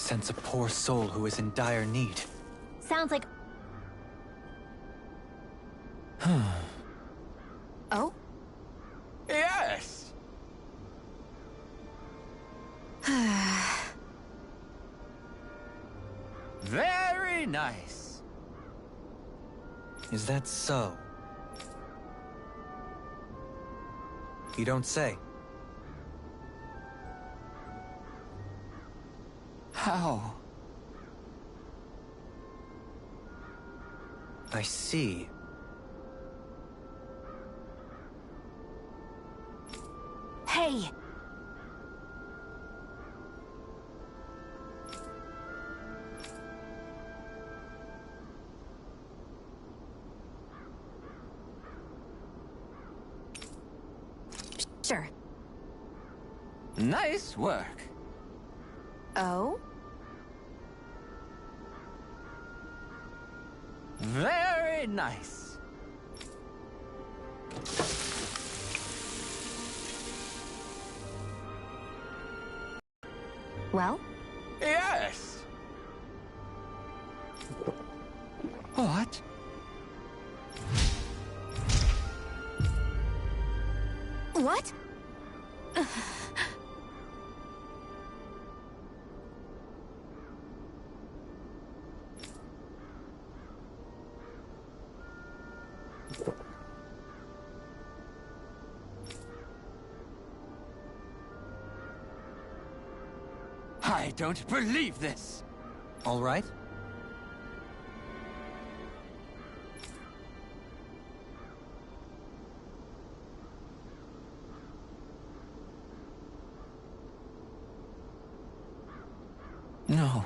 sense a poor soul who is in dire need. Sounds like... Oh? Yes! Very nice. Is that so? You don't say. How? I see. Hey! Sure. Nice work. Oh? Very nice. Well? Yes. What? What? I don't believe this. All right? No.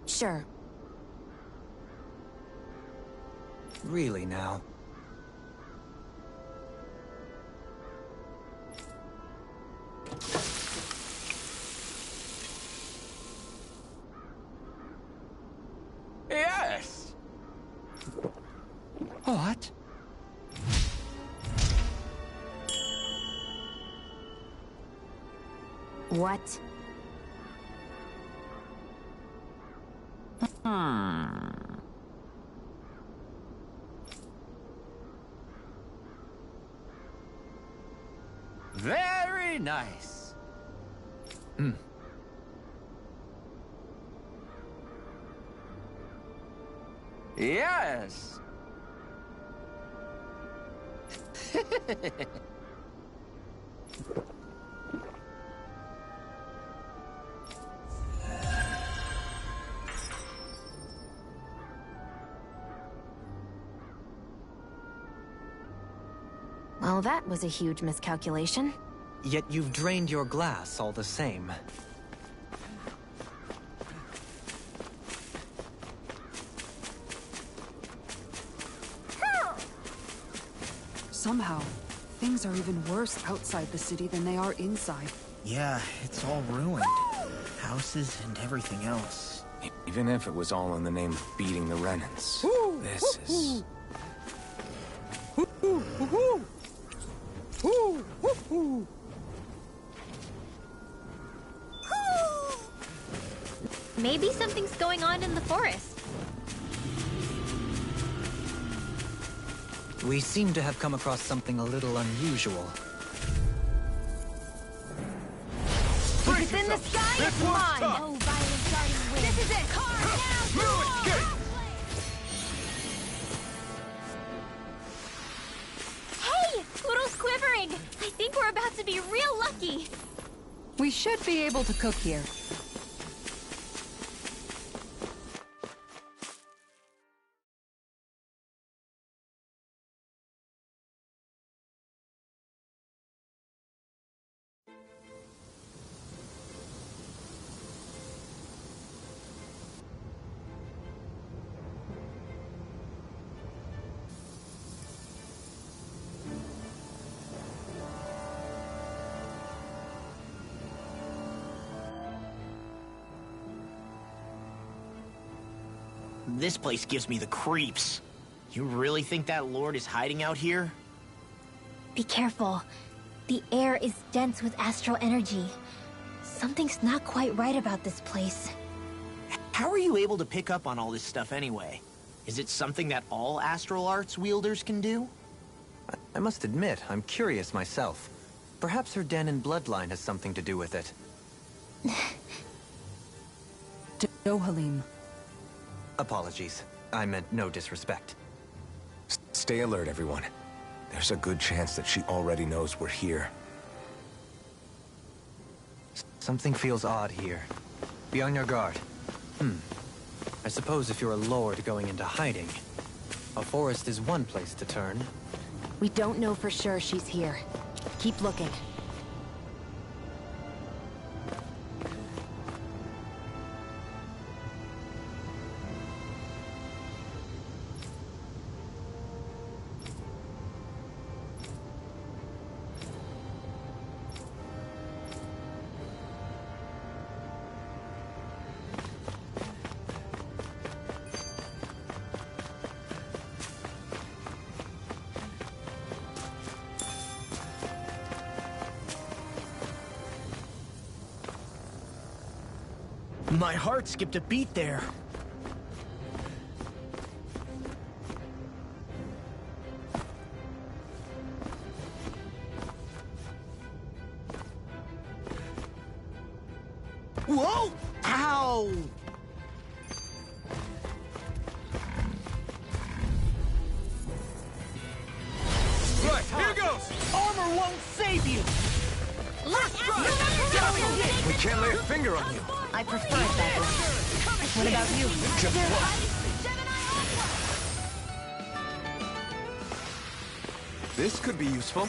Sure. Really now? Yes. What? What? Very nice. Yes. Well, that was a huge miscalculation. Yet you've drained your glass all the same. Somehow, things are even worse outside the city than they are inside. Yeah, it's all ruined. Houses and everything else. Even if it was all in the name of beating the Renans. This is... Maybe something's going on in the forest. We seem to have come across something a little unusual. If it's in the sky, it's mine! Oh, violent darting wind. This is it! Car now! Hey! Poodle's quivering! I think we're about to be real lucky! We should be able to cook here. This place gives me the creeps. You really think that lord is hiding out here? Be careful. The air is dense with astral energy. Something's not quite right about this place. How are you able to pick up on all this stuff anyway? Is it something that all astral arts wielders can do? I must admit, I'm curious myself. Perhaps her den and bloodline has something to do with it. Dohalim. Apologies. I meant no disrespect. Stay alert, everyone. There's a good chance that she already knows we're here. Something feels odd here. Be on your guard. I suppose if you're a lord going into hiding, a forest is one place to turn. We don't know for sure she's here. Keep looking. My heart skipped a beat there. Whoa! Ow! Right, here goes! Armor won't save you! We can't lay a finger on you. I prefer it that way. What about you? Just what? This could be useful.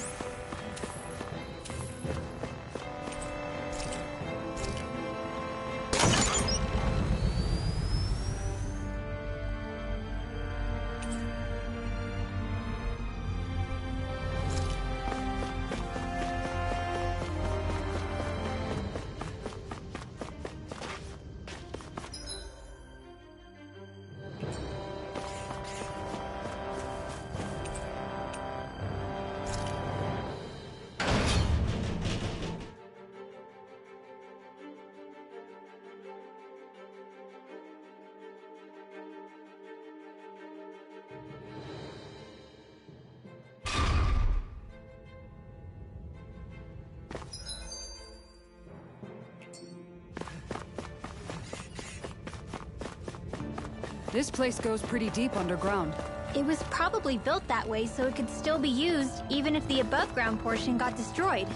This place goes pretty deep underground. It was probably built that way so it could still be used, even if the above-ground portion got destroyed.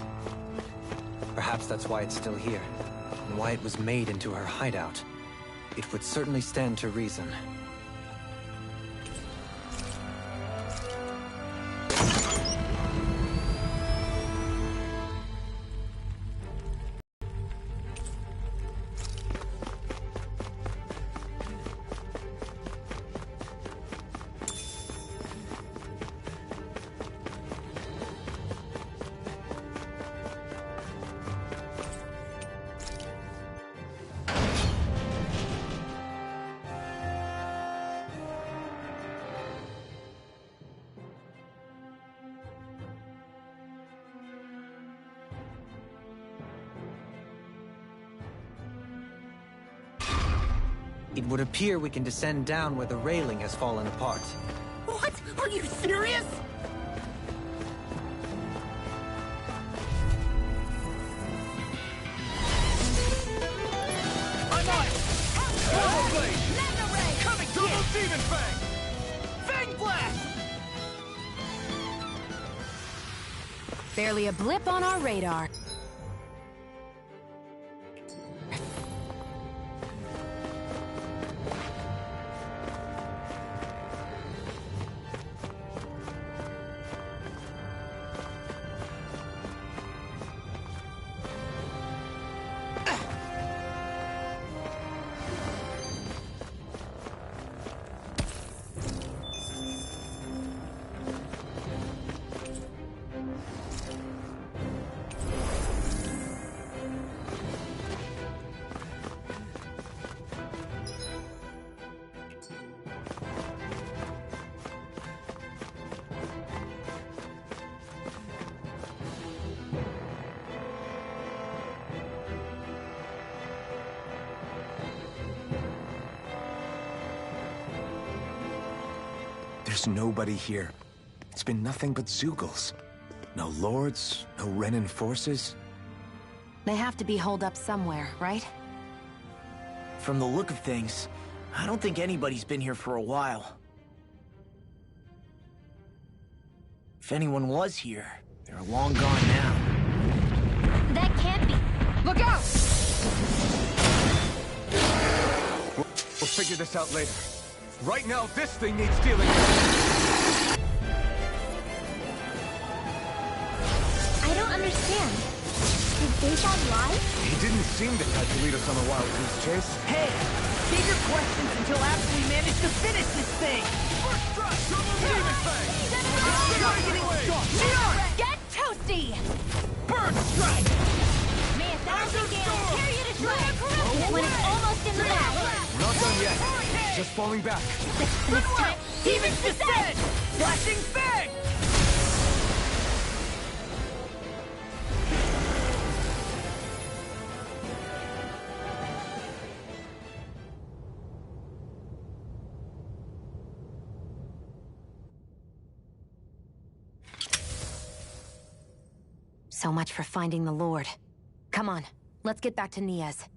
Perhaps that's why it's still here, and why it was made into her hideout. It would certainly stand to reason. It would appear we can descend down where the railing has fallen apart. What? Are you serious? I'm on it! Power Blade! Coming to the Demon Fang! Fang Blast! Barely a blip on our radar. There's nobody here. It's been nothing but Zeugles. No lords, no Renan forces. They have to be holed up somewhere, right? From the look of things, I don't think anybody's been here for a while. If anyone was here, they're long gone now. That can't be. Look out! We'll figure this out later. Right now, this thing needs dealing with. I don't understand. Did Deja lie? He didn't seem the type to lead us on a wild goose chase. Hey! Save your questions until after we manage to finish this thing! First strike, double demon fang! Get toasty! Bird strike! May 1,000 gales carry you to shreds when it's almost in the bag. We're not done yet. Just falling back. This time, Demons descend! Flashing fang! So much for finding the Lord. Come on, let's get back to Niaz.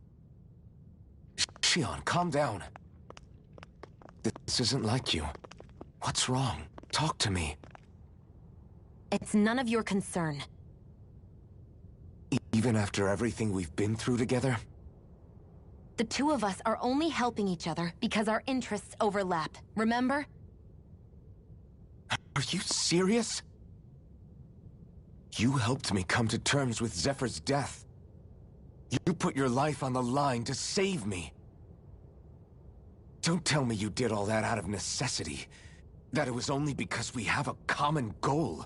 Shion, calm down. This isn't like you. What's wrong? Talk to me. It's none of your concern. Even after everything we've been through together? The two of us are only helping each other because our interests overlap, remember? Are you serious? You helped me come to terms with Zephyr's death. You put your life on the line to save me. Don't tell me you did all that out of necessity. That it was only because we have a common goal.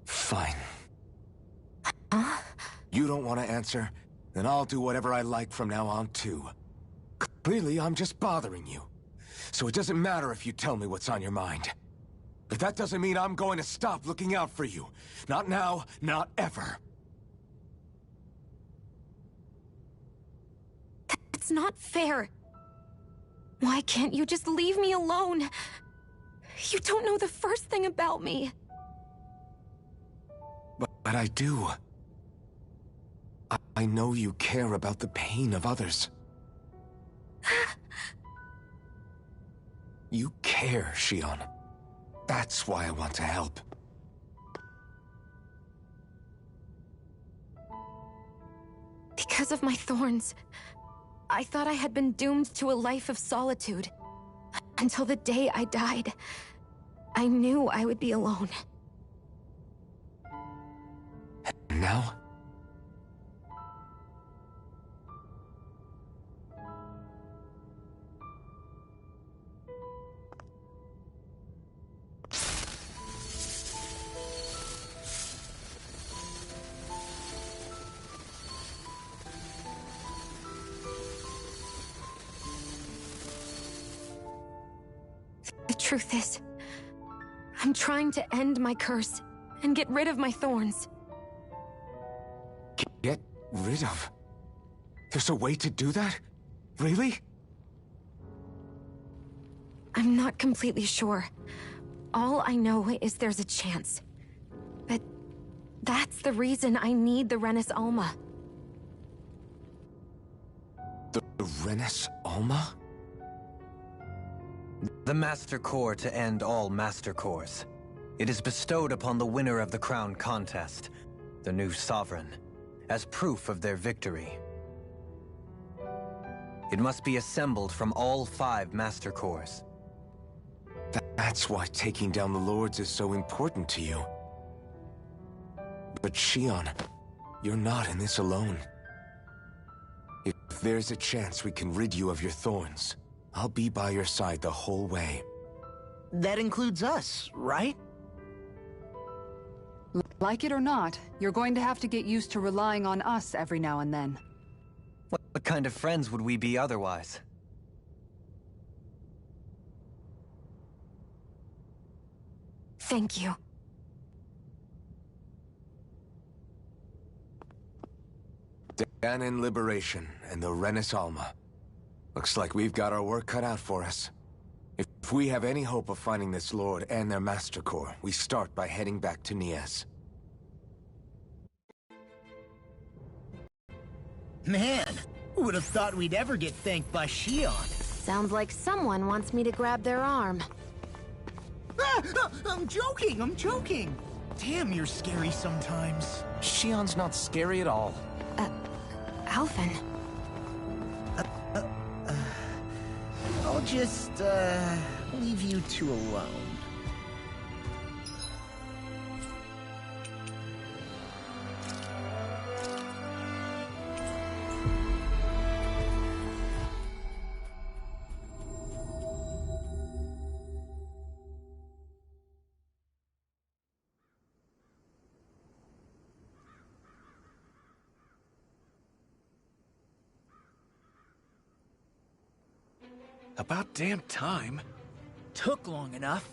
Fine. Huh? You don't want to answer? Then I'll do whatever I like from now on, too. Clearly, I'm just bothering you. So it doesn't matter if you tell me what's on your mind. But that doesn't mean I'm going to stop looking out for you. Not now, not ever. It's not fair. Why can't you just leave me alone? You don't know the first thing about me. But I do. I know you care about the pain of others. You care, Shion. That's why I want to help. Because of my thorns, I thought I had been doomed to a life of solitude. Until the day I died, I knew I would be alone. And now? The truth is, I'm trying to end my curse and get rid of my thorns. Get rid of? There's a way to do that? Really? I'm not completely sure. All I know is there's a chance. But that's the reason I need the Renis Alma. The Renis Alma? The Master Core to end all Master Cores. It is bestowed upon the winner of the Crown Contest, the new Sovereign, as proof of their victory. It must be assembled from all 5 Master Cores. That's why taking down the Lords is so important to you. But Shion, you're not in this alone. If there's a chance we can rid you of your thorns, I'll be by your side the whole way. That includes us, right? Like it or not, you're going to have to get used to relying on us every now and then. What kind of friends would we be otherwise? Thank you. Ganon Liberation and the Renis Alma. Looks like we've got our work cut out for us. If we have any hope of finding this Lord and their Master Core, we start by heading back to Nias. Man, who would have thought we'd ever get thanked by Shion? Sounds like someone wants me to grab their arm. I'm joking! Damn, you're scary sometimes. Shion's not scary at all. Alvin. I'll just, leave you two alone. About damn time. Took long enough.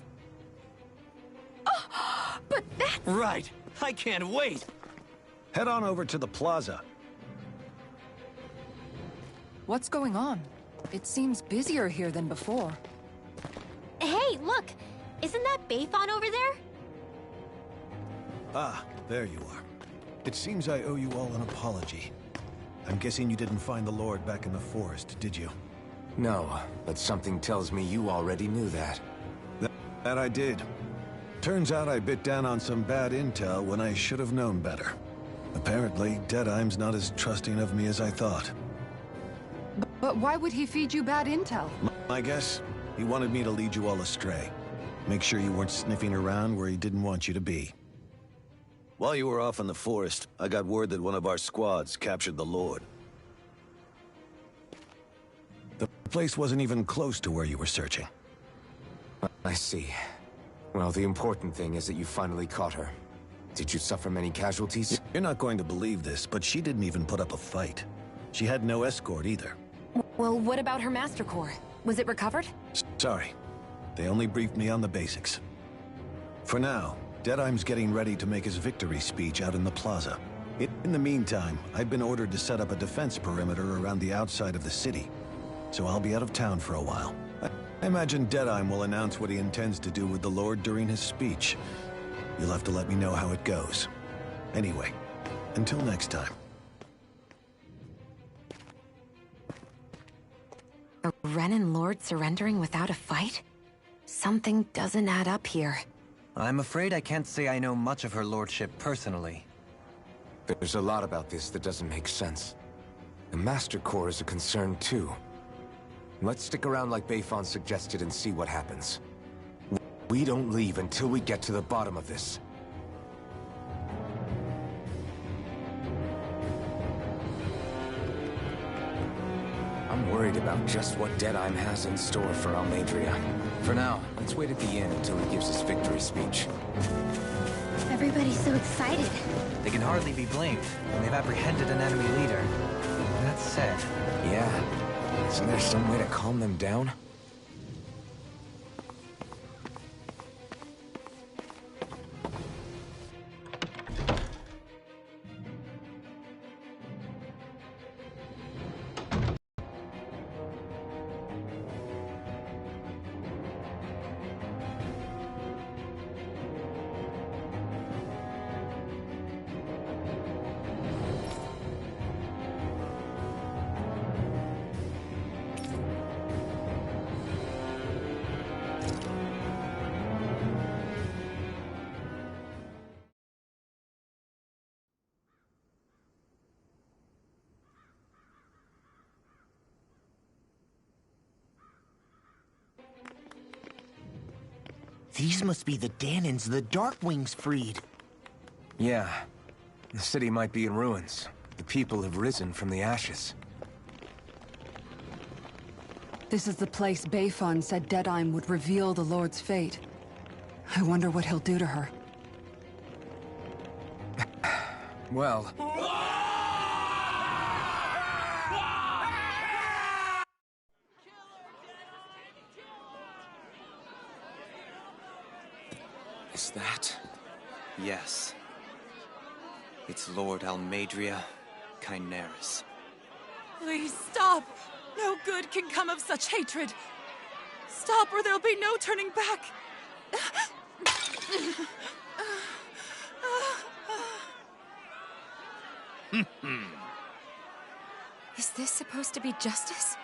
But that's... Right. I can't wait. Head on over to the plaza. What's going on? It seems busier here than before. Hey, look! Isn't that Bayfon over there? Ah, there you are. It seems I owe you all an apology. I'm guessing you didn't find the Lord back in the forest, did you? No, but something tells me you already knew that. That I did. Turns out I bit down on some bad intel when I should have known better. Apparently, Deadeye's not as trusting of me as I thought. But why would he feed you bad intel? I guess he wanted me to lead you all astray. Make sure you weren't sniffing around where he didn't want you to be. While you were off in the forest, I got word that one of our squads captured the Lord. The place wasn't even close to where you were searching. I see. Well, the important thing is that you finally caught her. Did you suffer many casualties? You're not going to believe this, but she didn't even put up a fight. She had no escort either. Well, what about her Master Core? Was it recovered? Sorry. They only briefed me on the basics. For now, Deadeye's getting ready to make his victory speech out in the plaza. In the meantime, I've been ordered to set up a defense perimeter around the outside of the city. So I'll be out of town for a while. I imagine Deadeye will announce what he intends to do with the Lord during his speech. You'll have to let me know how it goes. Anyway, until next time. A Renan Lord surrendering without a fight? Something doesn't add up here. I'm afraid I can't say I know much of her lordship personally. There's a lot about this that doesn't make sense. The Master Core is a concern too. Let's stick around like Bayfon suggested and see what happens. We don't leave until we get to the bottom of this. I'm worried about just what Deadeye has in store for Almadria. For now, let's wait at the inn until he gives his victory speech. Everybody's so excited. They can hardly be blamed, and they've apprehended an enemy leader. That said... Yeah. Isn't there some way to calm them down? These must be the Danons the Darkwings freed. Yeah. The city might be in ruins. The people have risen from the ashes. This is the place Bayfon said Deadeye would reveal the Lord's fate. I wonder what he'll do to her. Well... Is that... Yes. It's Lord Almadria Kynaris. Please stop! No good can come of such hatred. Stop or there'll be no turning back. Is this supposed to be justice?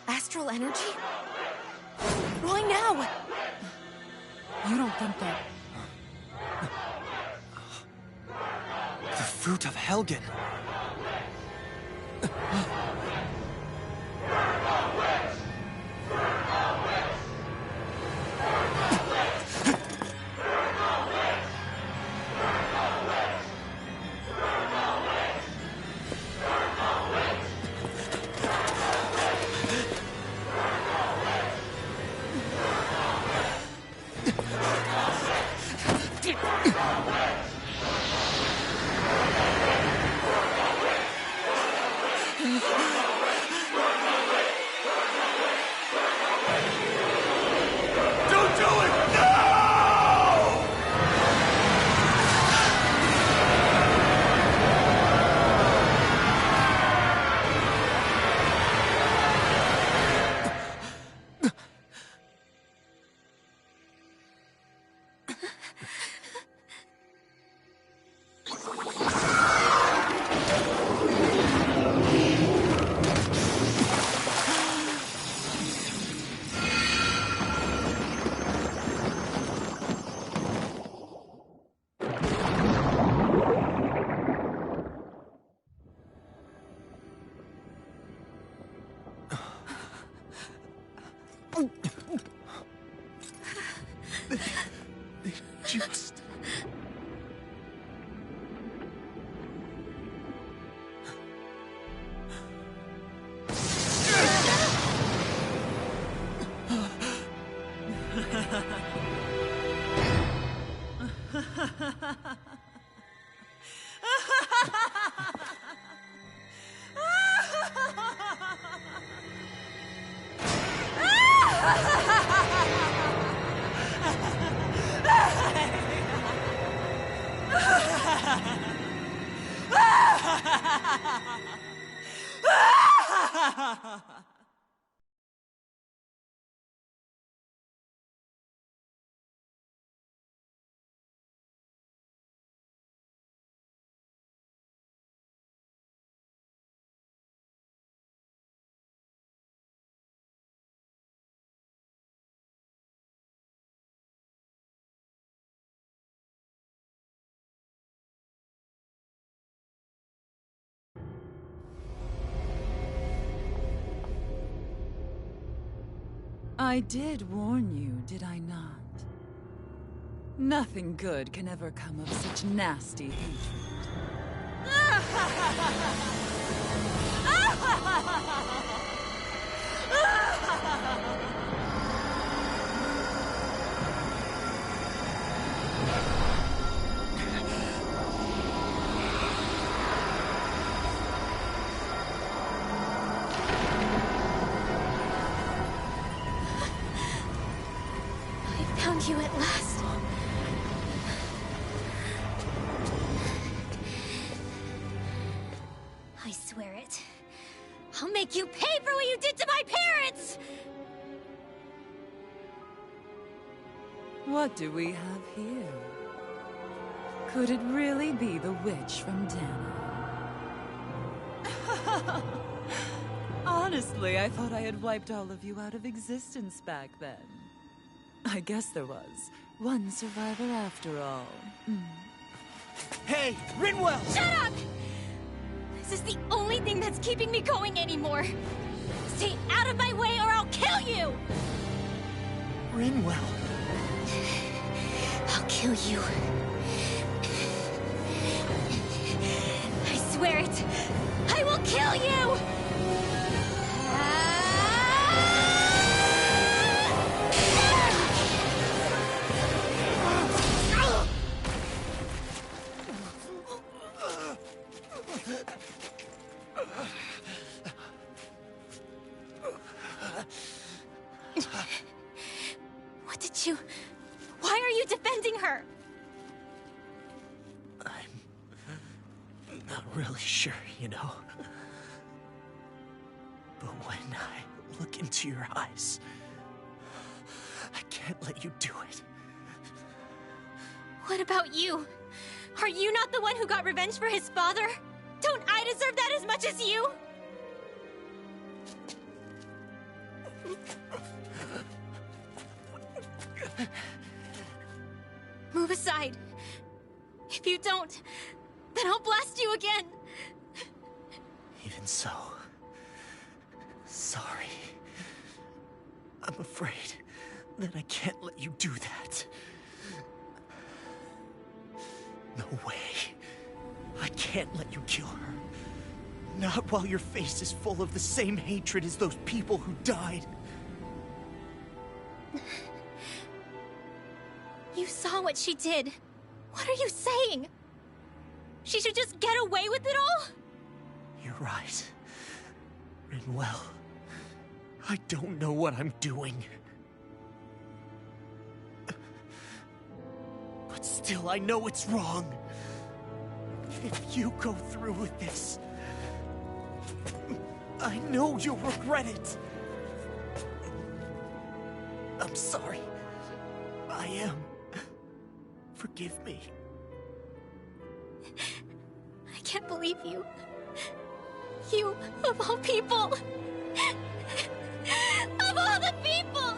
Astral energy? Why now? You don't think that... The fruit of Helgen. Just... I did warn you, did I not? Nothing good can ever come of such nasty hatred. Found you at last. I swear it. I'll make you pay for what you did to my parents! What do we have here? Could it really be the witch from Dana? Honestly, I thought I had wiped all of you out of existence back then. I guess there was one survivor after all. Hey, Rinwell! Shut up! This is the only thing that's keeping me going anymore. Stay out of my way or I'll kill you! Rinwell. I'll kill you. I swear it. I will kill you! What did you... Why are you defending her? I'm not really sure, you know. But when I look into your eyes, I can't let you do it. What about you? Are you not the one who got revenge for his father? Don't I deserve that as much as you? Move aside. If you don't, then I'll blast you again. Even so, sorry. I'm afraid that I can't let you do that. No way. I can't let you kill her. Not while your face is full of the same hatred as those people who died. You saw what she did. What are you saying? She should just get away with it all? You're right. Rinwell, I don't know what I'm doing. But still, I know it's wrong. If you go through with this, I know you'll regret it. I'm sorry. I am. Forgive me. I can't believe you. You, of all people. Of all the people!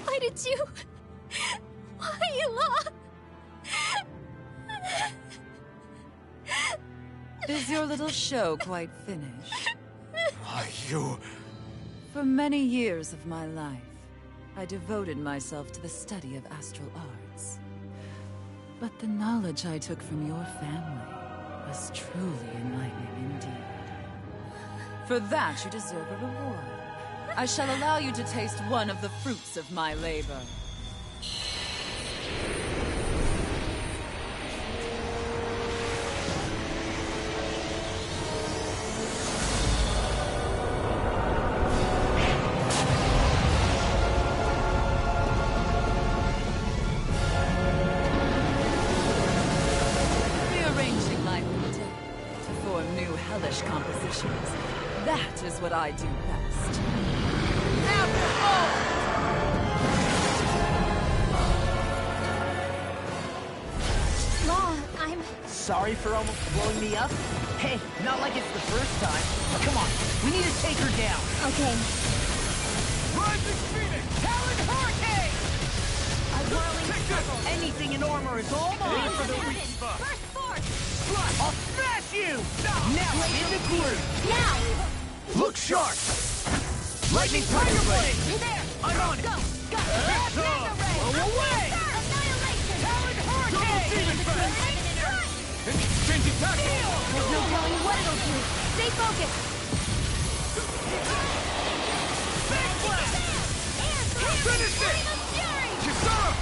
Why did you... Why, Ela? Is your little show quite finished? Why, you... For many years of my life, I devoted myself to the study of astral arts. But the knowledge I took from your family was truly enlightening indeed. For that, you deserve a reward. I shall allow you to taste one of the fruits of my labor. Rearranging life and death to form new hellish compositions. That is what I do best. Law, I'm... Sorry for almost blowing me up. Hey, not like it's the first time. Come on, we need to take her down. Okay. Rising Phoenix! Talon Hurricane! Anything in armor is all mine. For the weak spot. First force! I'll smash you! Now, in the groove. Now! Look sharp! Lightning Tiger Blade! You're there! I'm on it! Go! Go! Laser ray! Blow away! Annihilation! Talon Hurricane! Changing tactics! There's no telling what it'll do. Stay focused! Big blast! Finish it! Kisara!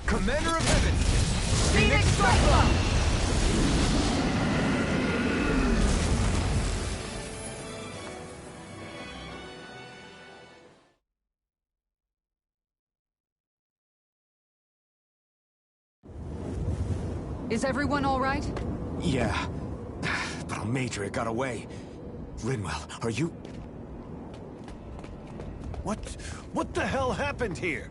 Commander of Heaven! Phoenix Cyclone! Is everyone all right? Yeah. But Almadria got away. Rinwell, are you... What the hell happened here?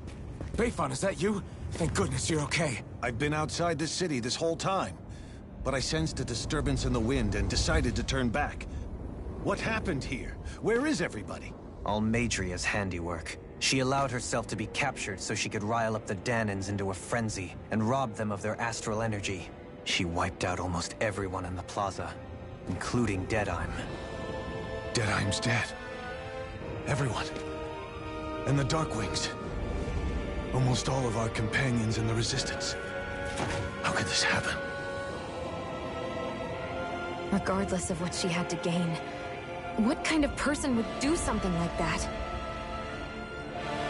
Bayfon, is that you? Thank goodness you're okay. I've been outside the city this whole time, but I sensed a disturbance in the wind and decided to turn back. What happened here? Where is everybody? Almadria's handiwork. She allowed herself to be captured so she could rile up the Danans into a frenzy and rob them of their astral energy. She wiped out almost everyone in the plaza, including Deadheim. Deadheim's dead. Everyone. And the Darkwings. Almost all of our companions in the Resistance. How could this happen? Regardless of what she had to gain, what kind of person would do something like that?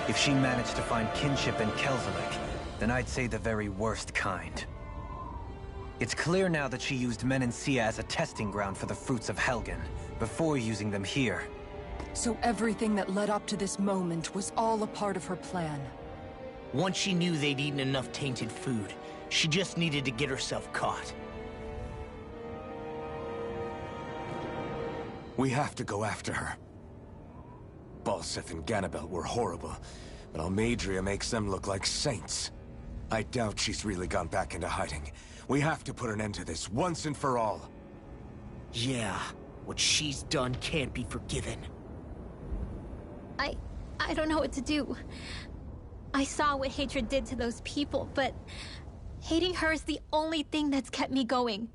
If she managed to find kinship in Kelzelik, then I'd say the very worst kind. It's clear now that she used Menancia as a testing ground for the fruits of Helgen, before using them here. So everything that led up to this moment was all a part of her plan. Once she knew they'd eaten enough tainted food, she just needed to get herself caught. We have to go after her. Balseth and Ganabelt were horrible, but Almadria makes them look like saints. I doubt she's really gone back into hiding. We have to put an end to this, once and for all. Yeah, what she's done can't be forgiven. I don't know what to do. I saw what hatred did to those people, but hating her is the only thing that's kept me going.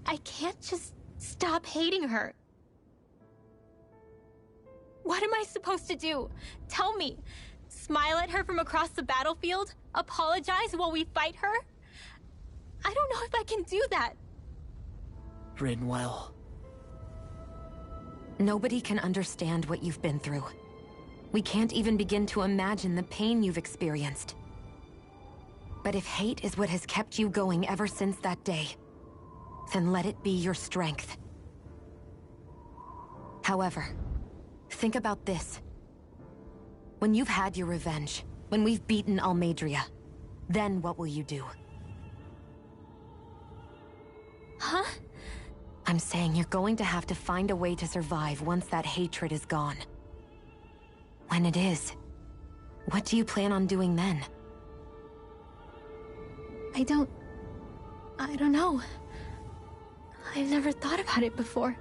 I can't just stop hating her. What am I supposed to do? Tell me. Smile at her from across the battlefield? Apologize while we fight her? I don't know if I can do that. Rinwell. Nobody can understand what you've been through. We can't even begin to imagine the pain you've experienced. But if hate is what has kept you going ever since that day, then let it be your strength. However, think about this. When you've had your revenge, when we've beaten Almadria, then what will you do? Huh? I'm saying you're going to have to find a way to survive once that hatred is gone. When it is, what do you plan on doing then? I don't know. I've never thought about it before.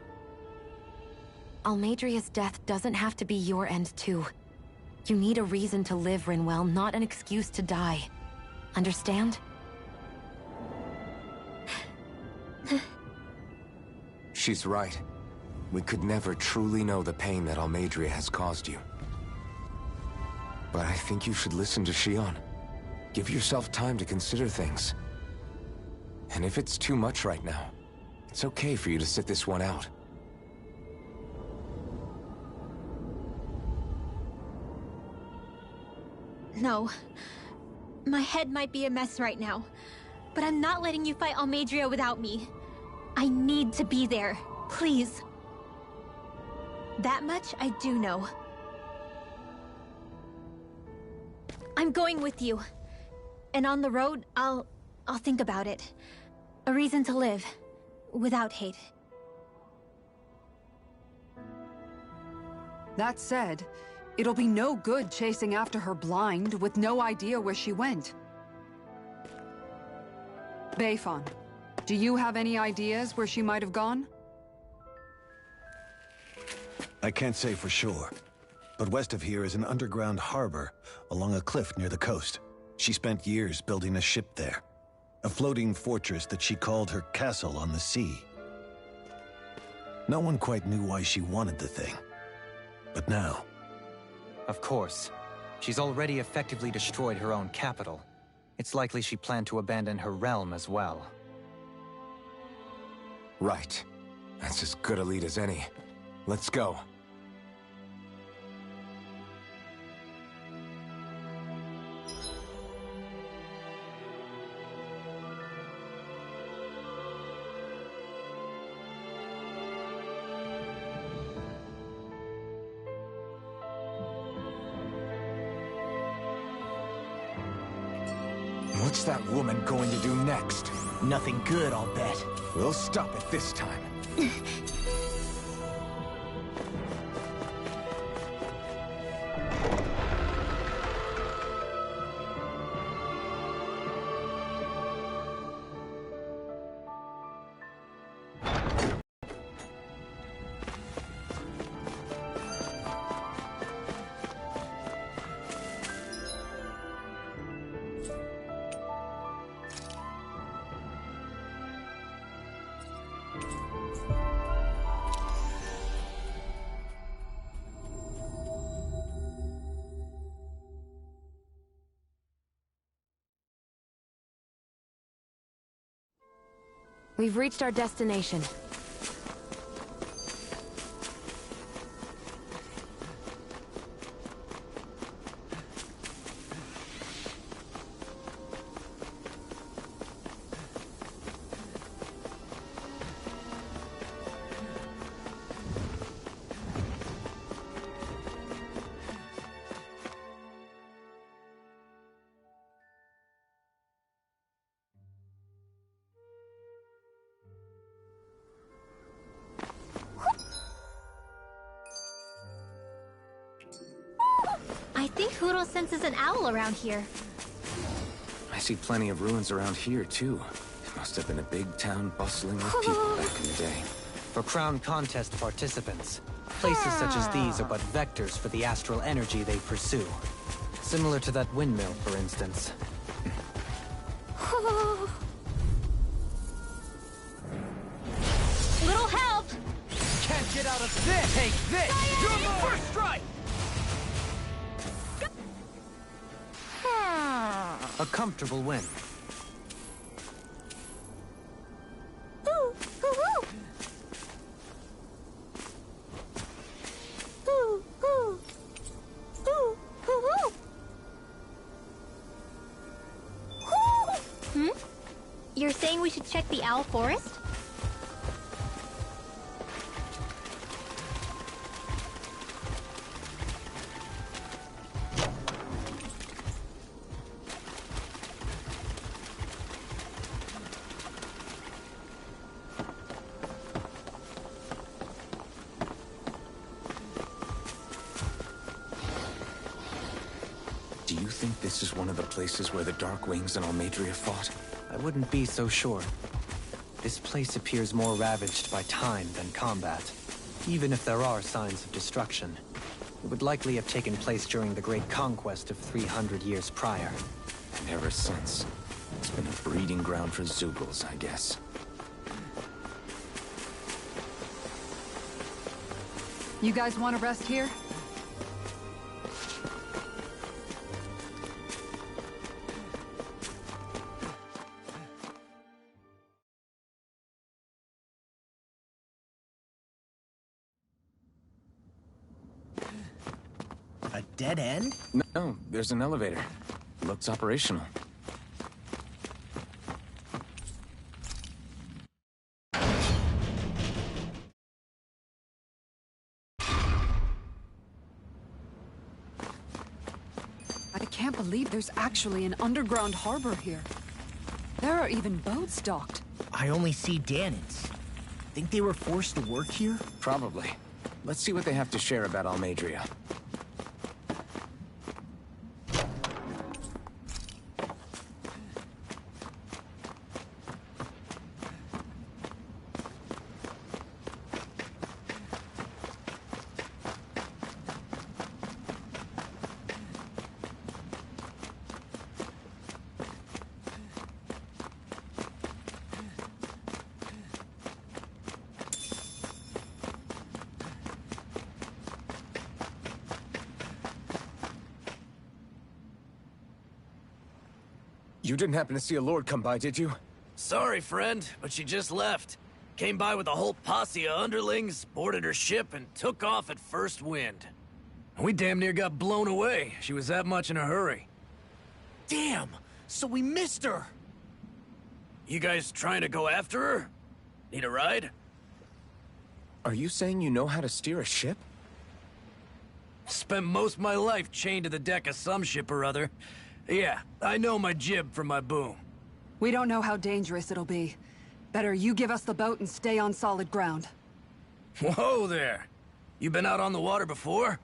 Almadria's death doesn't have to be your end too. You need a reason to live, Rinwell, not an excuse to die. Understand? She's right. We could never truly know the pain that Almadria has caused you. But I think you should listen to Shion. Give yourself time to consider things. And if it's too much right now, it's okay for you to sit this one out. No. My head might be a mess right now, but I'm not letting you fight Almadria without me. I need to be there. Please. That much I do know. I'm going with you. And on the road, I'll think about it. A reason to live. Without hate. That said, it'll be no good chasing after her blind with no idea where she went. Beifon, do you have any ideas where she might have gone? I can't say for sure, but west of here is an underground harbor along a cliff near the coast. She spent years building a ship there, a floating fortress that she called her castle on the sea. No one quite knew why she wanted the thing, but now... Of course. She's already effectively destroyed her own capital. It's likely she planned to abandon her realm as well. Right. That's as good a lead as any. Let's go. What's that woman going to do next? Nothing good, I'll bet. We'll stop it this time. We've reached our destination. I think Huro senses an owl around here. I see plenty of ruins around here, too. It must have been a big town bustling with people back in the day. For Crown Contest participants, places such as these are but vectors for the astral energy they pursue. Similar to that windmill, for instance. Little help! Can't get out of this! Take this! You're mine! First strike! A comfortable win. You're saying we should check the owl forest? Do you think this is one of the places where the Dark Wings and Almadria fought? I wouldn't be so sure. This place appears more ravaged by time than combat. Even if there are signs of destruction, it would likely have taken place during the Great Conquest of 300 years prior. And ever since, it's been a breeding ground for Zeugles, I guess. You guys want to rest here? A dead end? No, there's an elevator. Looks operational. I can't believe there's actually an underground harbor here. There are even boats docked. I only see Danans. Think they were forced to work here? Probably. Let's see what they have to share about Almadria. You didn't happen to see a lord come by, did you? Sorry, friend, but she just left. Came by with a whole posse of underlings, boarded her ship, and took off at first wind. We damn near got blown away. She was that much in a hurry. Damn! So we missed her! You guys trying to go after her? Need a ride? Are you saying you know how to steer a ship? Spent most of my life chained to the deck of some ship or other. Yeah, I know my jib from my boom. We don't know how dangerous it'll be. Better you give us the boat and stay on solid ground. Whoa there! You been out on the water before?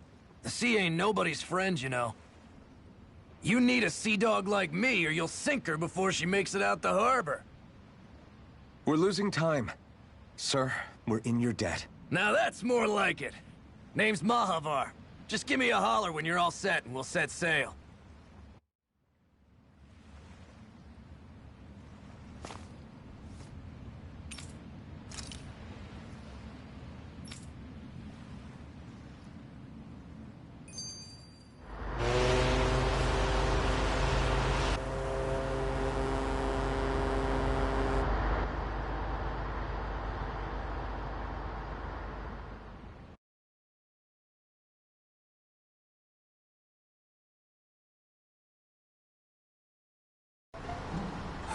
The sea ain't nobody's friend, you know. You need a sea dog like me, or you'll sink her before she makes it out the harbor. We're losing time. Sir, we're in your debt. Now that's more like it. Name's Mahavar. Just give me a holler when you're all set, and we'll set sail.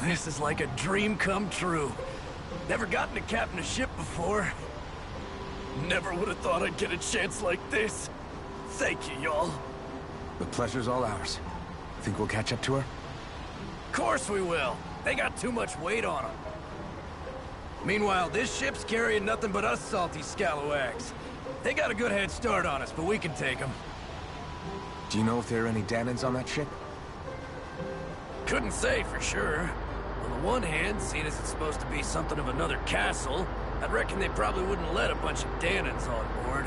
This is like a dream come true. Never gotten to captain a ship before. Never would have thought I'd get a chance like this. Thank you, y'all. The pleasure's all ours. Think we'll catch up to her? Of course we will. They got too much weight on them. Meanwhile, this ship's carrying nothing but us salty scalawags. They got a good head start on us, but we can take them. Do you know if there are any Danans on that ship? Couldn't say for sure. On the one hand, seeing as it's supposed to be something of another castle, I'd reckon they probably wouldn't let a bunch of Danans on board.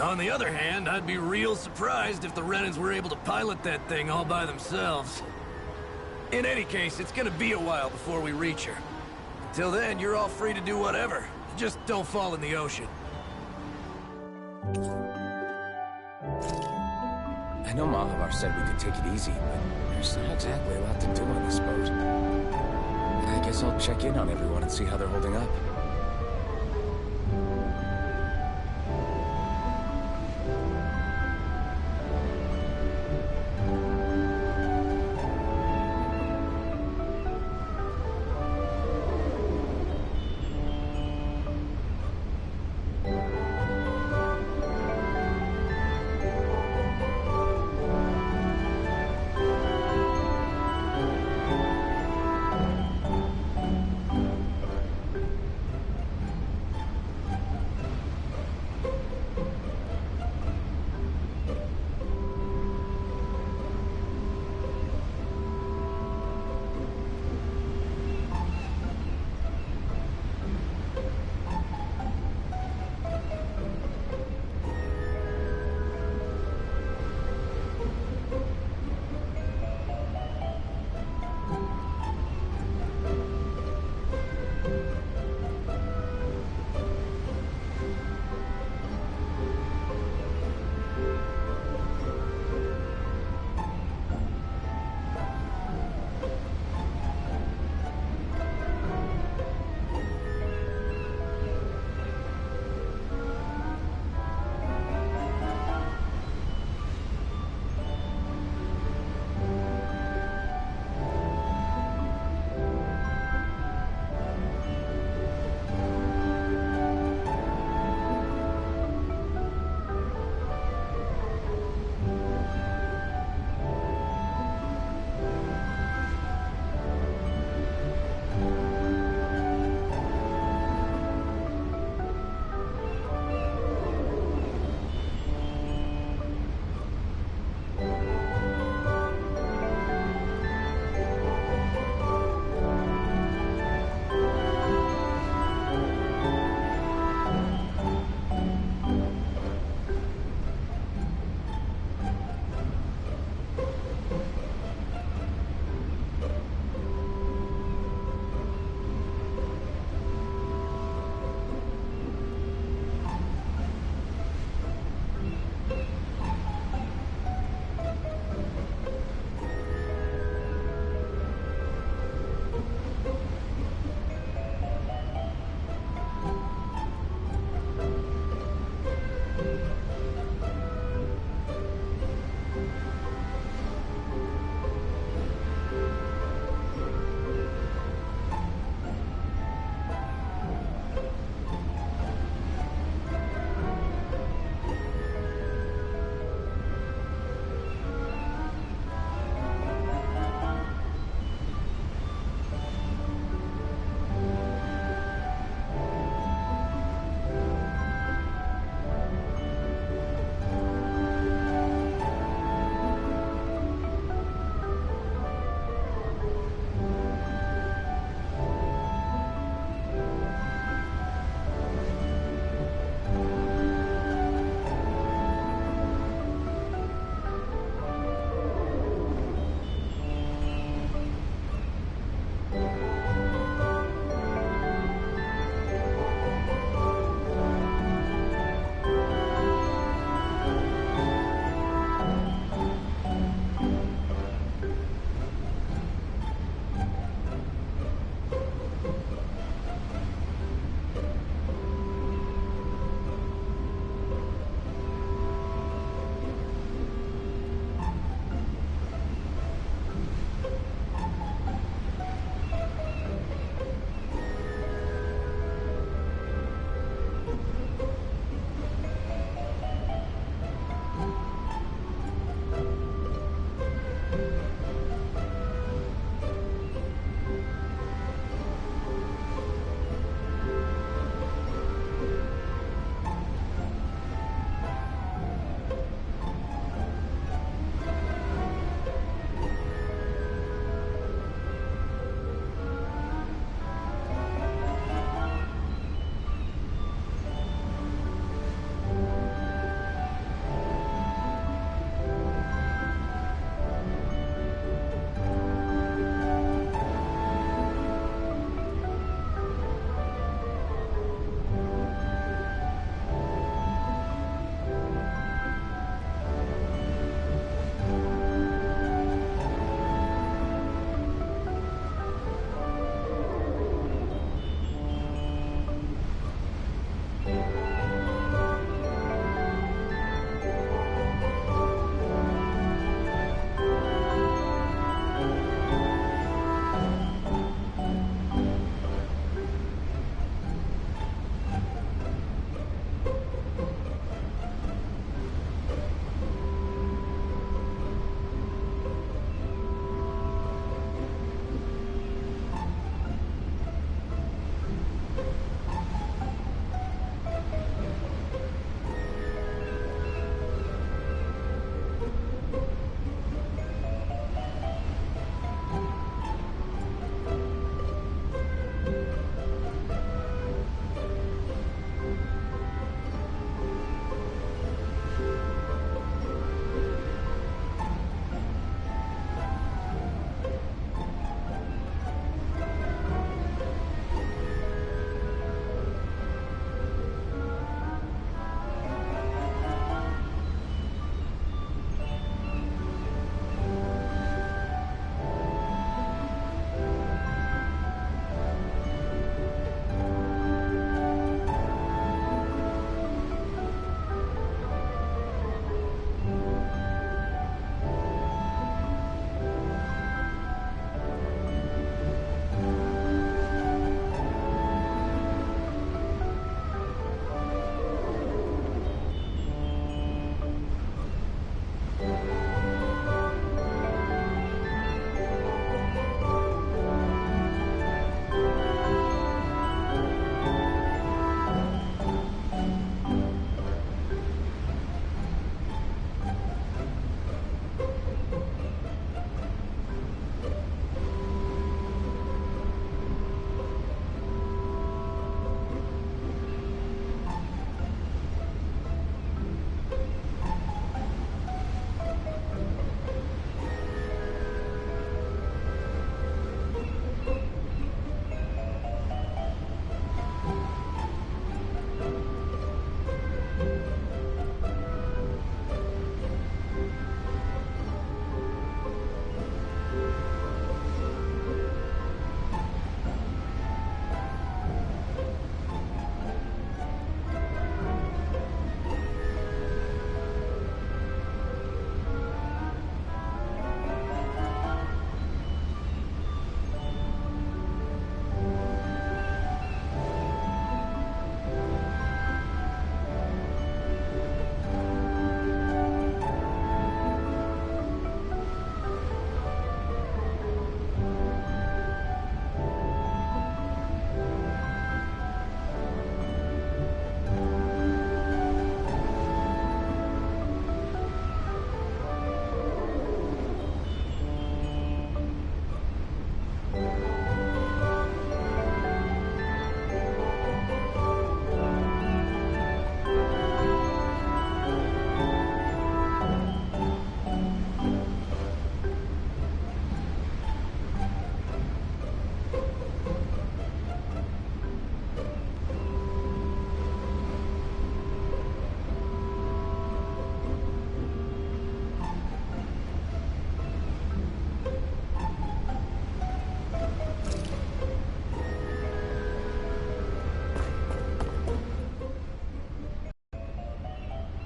On the other hand, I'd be real surprised if the Renans were able to pilot that thing all by themselves. In any case, it's gonna be a while before we reach her. Till then, you're all free to do whatever. Just don't fall in the ocean. I know Malabar said we could take it easy, but there's not exactly a lot to do on this boat. I guess I'll check in on everyone and see how they're holding up.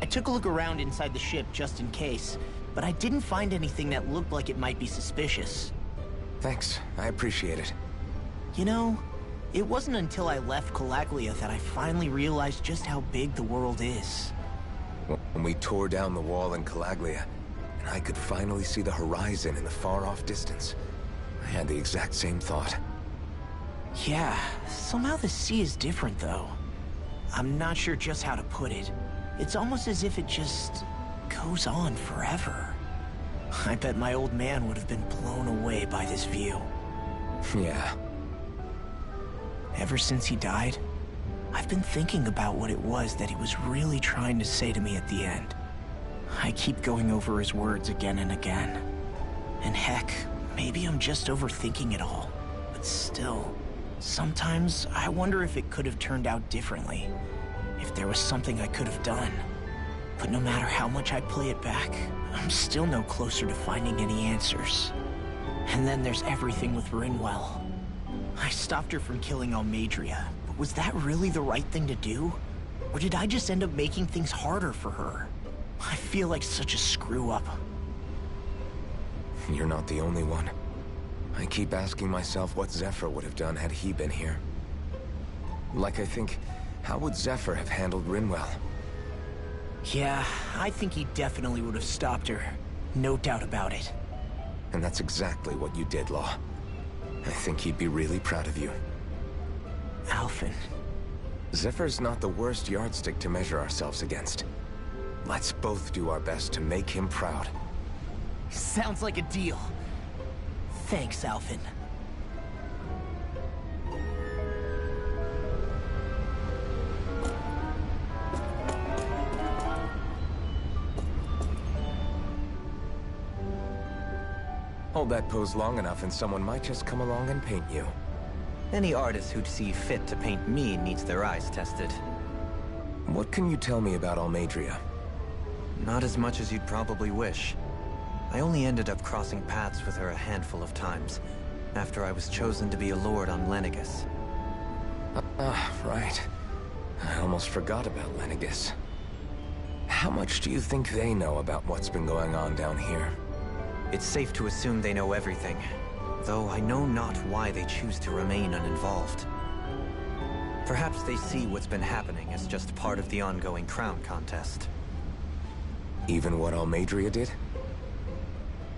I took a look around inside the ship just in case, but I didn't find anything that looked like it might be suspicious. Thanks, I appreciate it. You know, it wasn't until I left Calaglia that I finally realized just how big the world is. When we tore down the wall in Calaglia, and I could finally see the horizon in the far-off distance, I had the exact same thought. Yeah, somehow the sea is different, though. I'm not sure just how to put it. It's almost as if it just goes on forever. I bet my old man would have been blown away by this view. Yeah. Ever since he died, I've been thinking about what it was that he was really trying to say to me at the end. I keep going over his words again and again. And heck, maybe I'm just overthinking it all. But still, sometimes I wonder if it could have turned out differently. If there was something I could have done. But no matter how much I play it back, I'm still no closer to finding any answers. And then there's everything with Rinwell. I stopped her from killing Almadria, but was that really the right thing to do? Or did I just end up making things harder for her? I feel like such a screw-up. You're not the only one. I keep asking myself what Zephyr would have done had he been here. Like, I think, how would Zephyr have handled Rinwell? Yeah, I think he definitely would have stopped her. No doubt about it. And that's exactly what you did, Law. I think he'd be really proud of you. Alphen. Zephyr's not the worst yardstick to measure ourselves against. Let's both do our best to make him proud. Sounds like a deal. Thanks, Alphen. Hold that pose long enough and someone might just come along and paint you. Any artist who'd see fit to paint me needs their eyes tested. What can you tell me about Almadria? Not as much as you'd probably wish. I only ended up crossing paths with her a handful of times, after I was chosen to be a lord on Lenegis. Right. I almost forgot about Lenegis. How much do you think they know about what's been going on down here? It's safe to assume they know everything, though I know not why they choose to remain uninvolved. Perhaps they see what's been happening as just part of the ongoing crown contest. Even what Almadria did?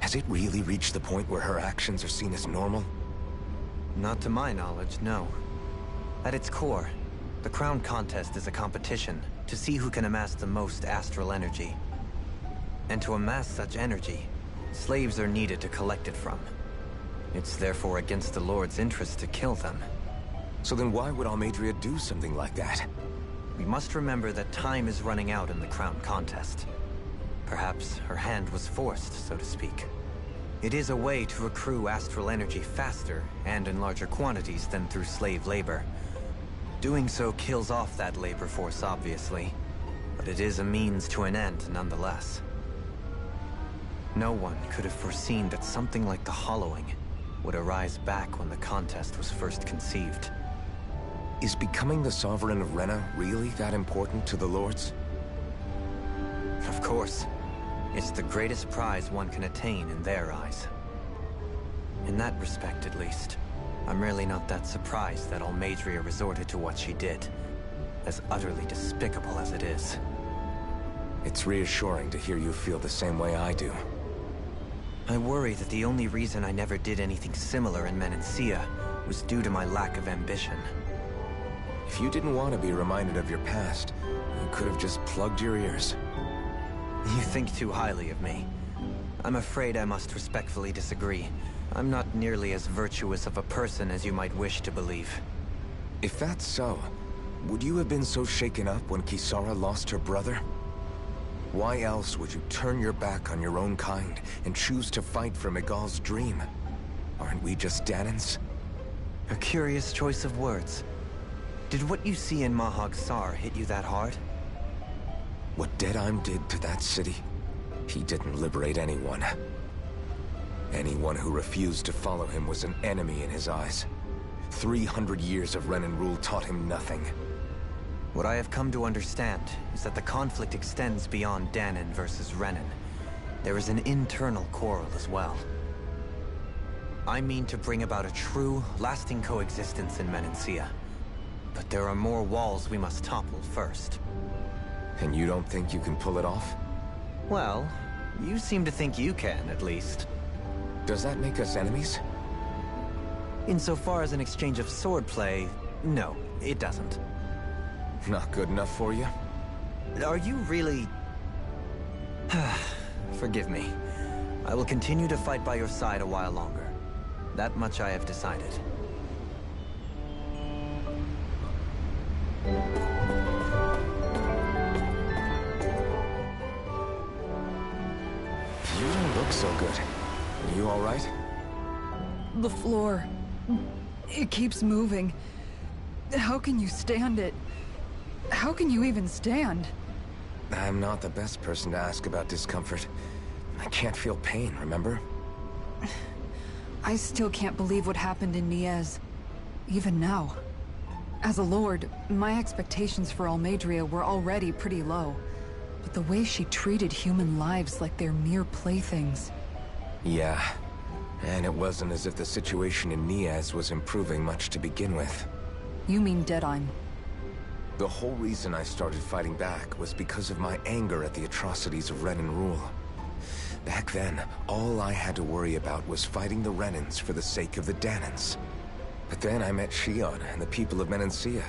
Has it really reached the point where her actions are seen as normal? Not to my knowledge, no. At its core, the crown contest is a competition to see who can amass the most astral energy. And to amass such energy, slaves are needed to collect it from. It's therefore against the Lord's interest to kill them. So then why would Almadria do something like that? We must remember that time is running out in the crown contest. Perhaps her hand was forced, so to speak. It is a way to accrue astral energy faster and in larger quantities than through slave labor. Doing so kills off that labor force, obviously, but it is a means to an end nonetheless. No one could have foreseen that something like the Hollowing would arise back when the contest was first conceived. Is becoming the Sovereign of Rena really that important to the Lords? Of course. It's the greatest prize one can attain in their eyes. In that respect, at least, I'm really not that surprised that Almadria resorted to what she did, as utterly despicable as it is. It's reassuring to hear you feel the same way I do. I worry that the only reason I never did anything similar in Menancia was due to my lack of ambition. If you didn't want to be reminded of your past, you could have just plugged your ears. You think too highly of me. I'm afraid I must respectfully disagree. I'm not nearly as virtuous of a person as you might wish to believe. If that's so, would you have been so shaken up when Kisara lost her brother? Why else would you turn your back on your own kind and choose to fight for Miguel's dream? Aren't we just Danans? A curious choice of words. Did what you see in Mahag Sar hit you that hard? What Deadheim did to that city, he didn't liberate anyone. Anyone who refused to follow him was an enemy in his eyes. 300 years of Renan rule taught him nothing. What I have come to understand is that the conflict extends beyond Danon versus Renan. There is an internal quarrel as well. I mean to bring about a true, lasting coexistence in Menancia. But there are more walls we must topple first. And you don't think you can pull it off? Well, you seem to think you can, at least. Does that make us enemies? Insofar as an exchange of swordplay, no, it doesn't. Not good enough for you? Are you really... Forgive me. I will continue to fight by your side a while longer. That much I have decided. You don't look so good. Are you all right? The floor. It keeps moving. How can you stand it? How can you even stand? I'm not the best person to ask about discomfort. I can't feel pain, remember? I still can't believe what happened in Niez. Even now. As a lord, my expectations for Almeidrea were already pretty low. But the way she treated human lives like they're mere playthings... Yeah. And it wasn't as if the situation in Niez was improving much to begin with. You mean Deadheim? The whole reason I started fighting back was because of my anger at the atrocities of Renan rule. Back then, all I had to worry about was fighting the Renans for the sake of the Danons. But then I met Shion and the people of Menancia,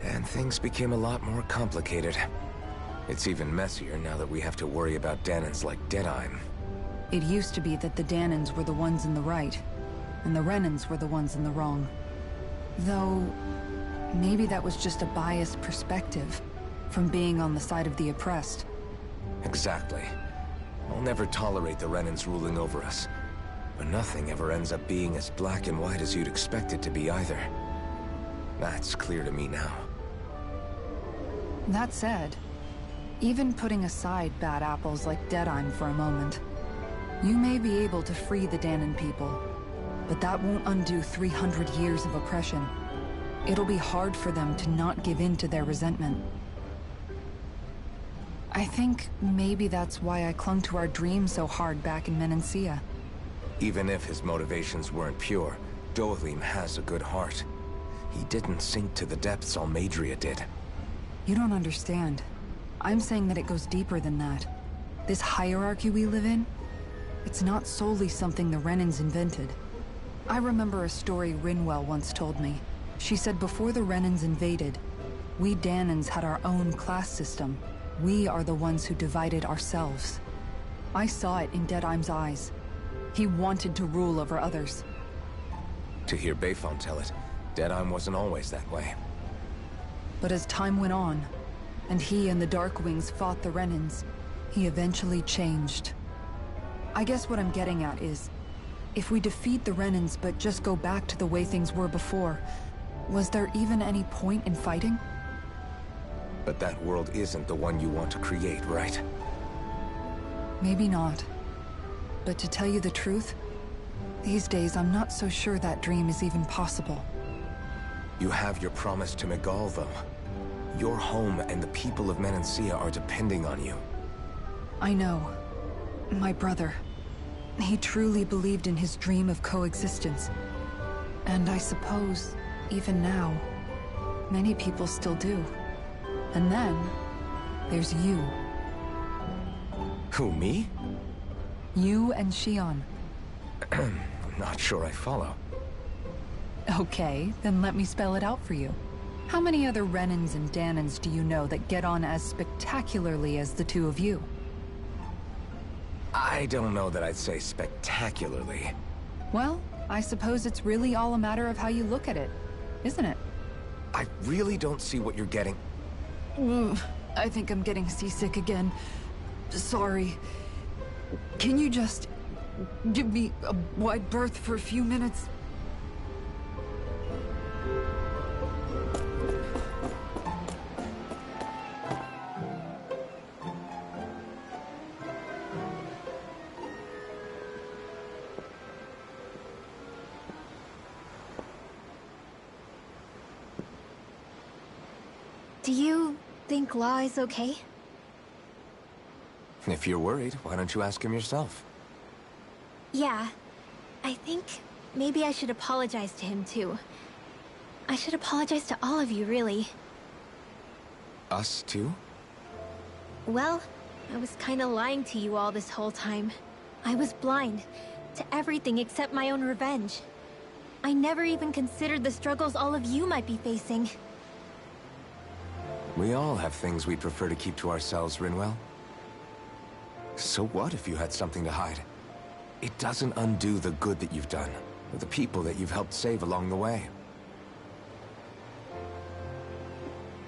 and things became a lot more complicated. It's even messier now that we have to worry about Danons like Deadheim. It used to be that the Danons were the ones in the right, and the Renans were the ones in the wrong. Though, maybe that was just a biased perspective, from being on the side of the oppressed. Exactly. I'll never tolerate the Renans ruling over us. But nothing ever ends up being as black and white as you'd expect it to be either. That's clear to me now. That said, even putting aside bad apples like Deadheim for a moment, you may be able to free the Danon people, but that won't undo 300 years of oppression. It'll be hard for them to not give in to their resentment. I think maybe that's why I clung to our dream so hard back in Menancia. Even if his motivations weren't pure, Dohalim has a good heart. He didn't sink to the depths Almeidrea did. You don't understand. I'm saying that it goes deeper than that. This hierarchy we live in, it's not solely something the Renans invented. I remember a story Rinwell once told me. She said before the Renans invaded, we Danons had our own class system. We are the ones who divided ourselves. I saw it in Deadheim's eyes. He wanted to rule over others. To hear Bayfon tell it, Deadheim wasn't always that way. But as time went on, and he and the Darkwings fought the Renans, he eventually changed. I guess what I'm getting at is, if we defeat the Renans but just go back to the way things were before, was there even any point in fighting? But that world isn't the one you want to create, right? Maybe not. But to tell you the truth, these days I'm not so sure that dream is even possible. You have your promise to Megal, though. Your home and the people of Menancia are depending on you. I know. My brother. He truly believed in his dream of coexistence. And I suppose, even now, many people still do. And then, there's you. Who, me? You and Shion. I'm not sure I follow. Okay, then let me spell it out for you. How many other Renans and Danons do you know that get on as spectacularly as the two of you? I don't know that I'd say spectacularly. Well, I suppose it's really all a matter of how you look at it, isn't it? I really don't see what you're getting. I think I'm getting seasick again. Sorry. Can you just give me a wide berth for a few minutes? Do you think Law is okay? If you're worried, why don't you ask him yourself? Yeah. I think maybe I should apologize to him too. I should apologize to all of you, really. Us too? Well, I was kinda lying to you all this whole time. I was blind to everything except my own revenge. I never even considered the struggles all of you might be facing. We all have things we'd prefer to keep to ourselves, Rinwell. So what if you had something to hide? It doesn't undo the good that you've done, or the people that you've helped save along the way.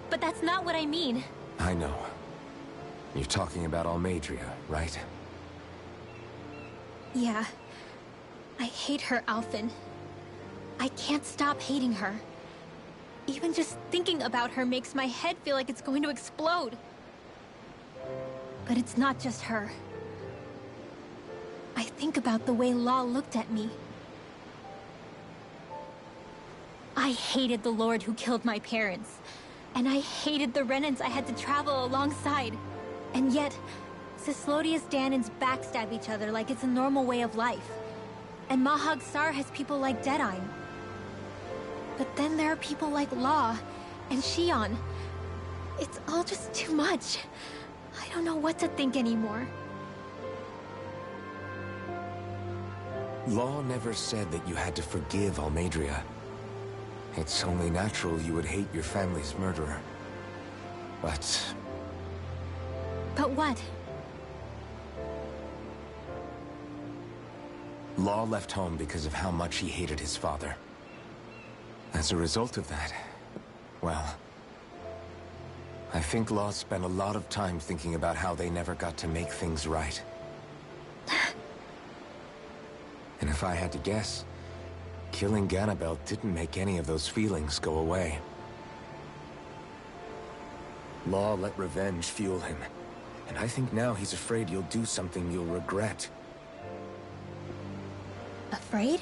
But that's not what I mean. I know. You're talking about Almadria, right? Yeah. I hate her, Alphen. I can't stop hating her. Even just thinking about her makes my head feel like it's going to explode. But it's not just her. I think about the way Law looked at me. I hated the Lord who killed my parents. And I hated the Renans I had to travel alongside. And yet, Cyslodia's Danans backstab each other like it's a normal way of life. And Mahag Sar has people like Deadeye. But then there are people like Law and Shion. It's all just too much. I don't know what to think anymore. Law never said that you had to forgive Almadria. It's only natural you would hate your family's murderer. But... But what? Law left home because of how much he hated his father. As a result of that, well... I think Law spent a lot of time thinking about how they never got to make things right. And if I had to guess, killing Ganabel didn't make any of those feelings go away. Law let revenge fuel him, and I think now he's afraid you'll do something you'll regret. Afraid?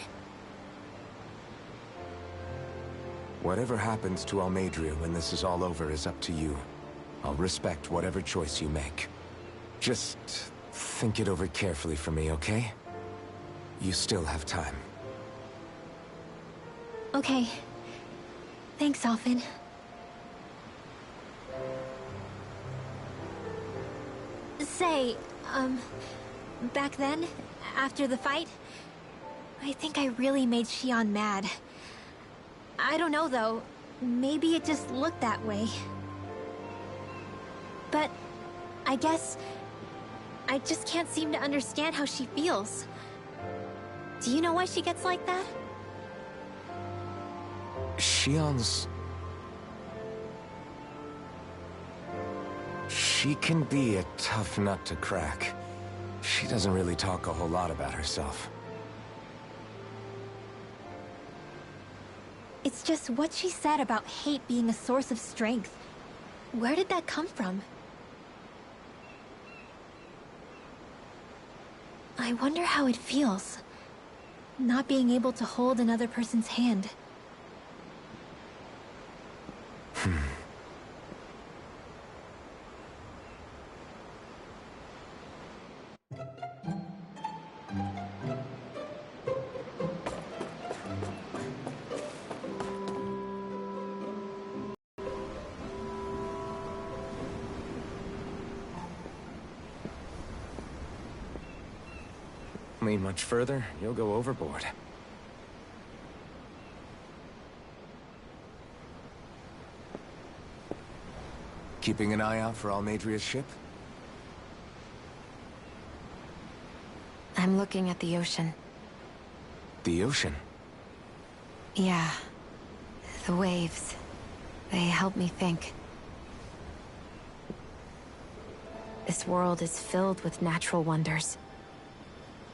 Whatever happens to Almadria when this is all over is up to you. I'll respect whatever choice you make. Just think it over carefully for me, okay? You still have time. Okay. Thanks, Alphen. Say, back then, after the fight, I think I really made Shion mad. I don't know, though. Maybe it just looked that way. But I guess I just can't seem to understand how she feels. Do you know why she gets like that? Shion's... She can be a tough nut to crack. She doesn't really talk a whole lot about herself. It's just what she said about hate being a source of strength. Where did that come from? I wonder how it feels, not being able to hold another person's hand. Lean much further, you'll go overboard. Keeping an eye out for Almadria's ship? I'm looking at the ocean. The ocean? Yeah. The waves. They help me think. This world is filled with natural wonders.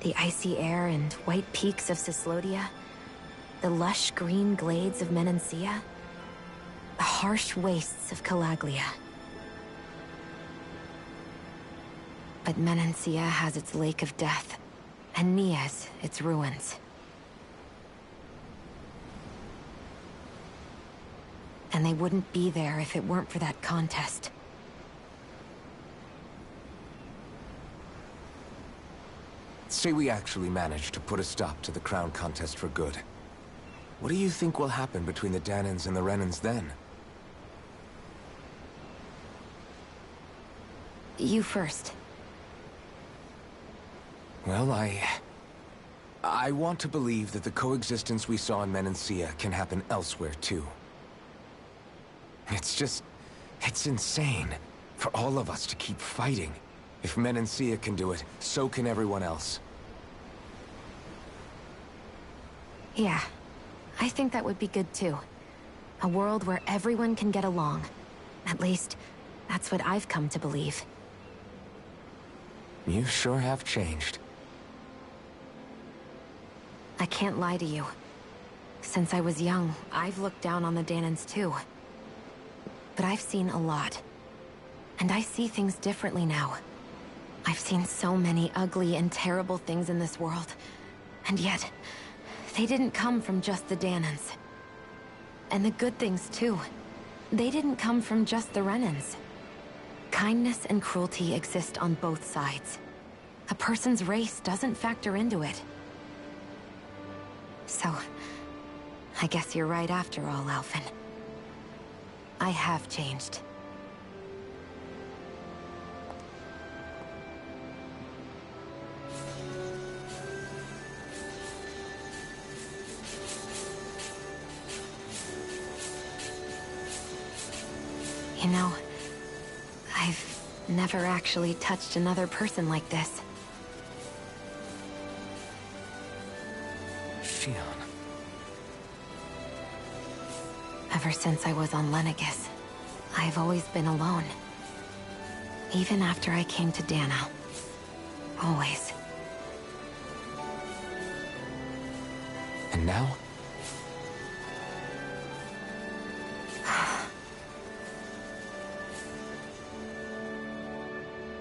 The icy air and white peaks of Cyslodia, the lush green glades of Menancia, the harsh wastes of Calaglia. But Menancia has its Lake of Death, and Nias its ruins. And they wouldn't be there if it weren't for that contest. Say we actually managed to put a stop to the crown contest for good. What do you think will happen between the Danans and the Renans then? You first. Well, I want to believe that the coexistence we saw in Menancia can happen elsewhere, too. It's insane for all of us to keep fighting. If Menancia can do it, so can everyone else. Yeah, I think that would be good too. A world where everyone can get along. At least, that's what I've come to believe. You sure have changed. I can't lie to you. Since I was young, I've looked down on the Danans too. But I've seen a lot. And I see things differently now. I've seen so many ugly and terrible things in this world. And yet, they didn't come from just the Danans. And the good things too. They didn't come from just the Renans. Kindness and cruelty exist on both sides. A person's race doesn't factor into it. So, I guess you're right after all, Alphen. I have changed. You know, I've never actually touched another person like this. Shion. Ever since I was on Lenegis, I've always been alone. Even after I came to Dana. Always. And now?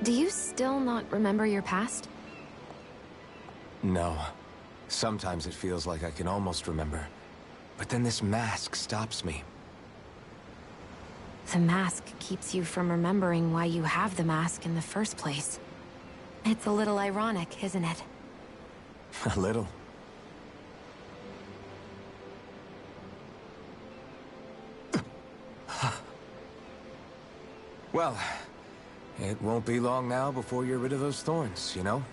Do you still not remember your past? No. Sometimes it feels like I can almost remember. But then this mask stops me. The mask keeps you from remembering why you have the mask in the first place. It's a little ironic, isn't it? A little. Well, it won't be long now before you're rid of those thorns, you know?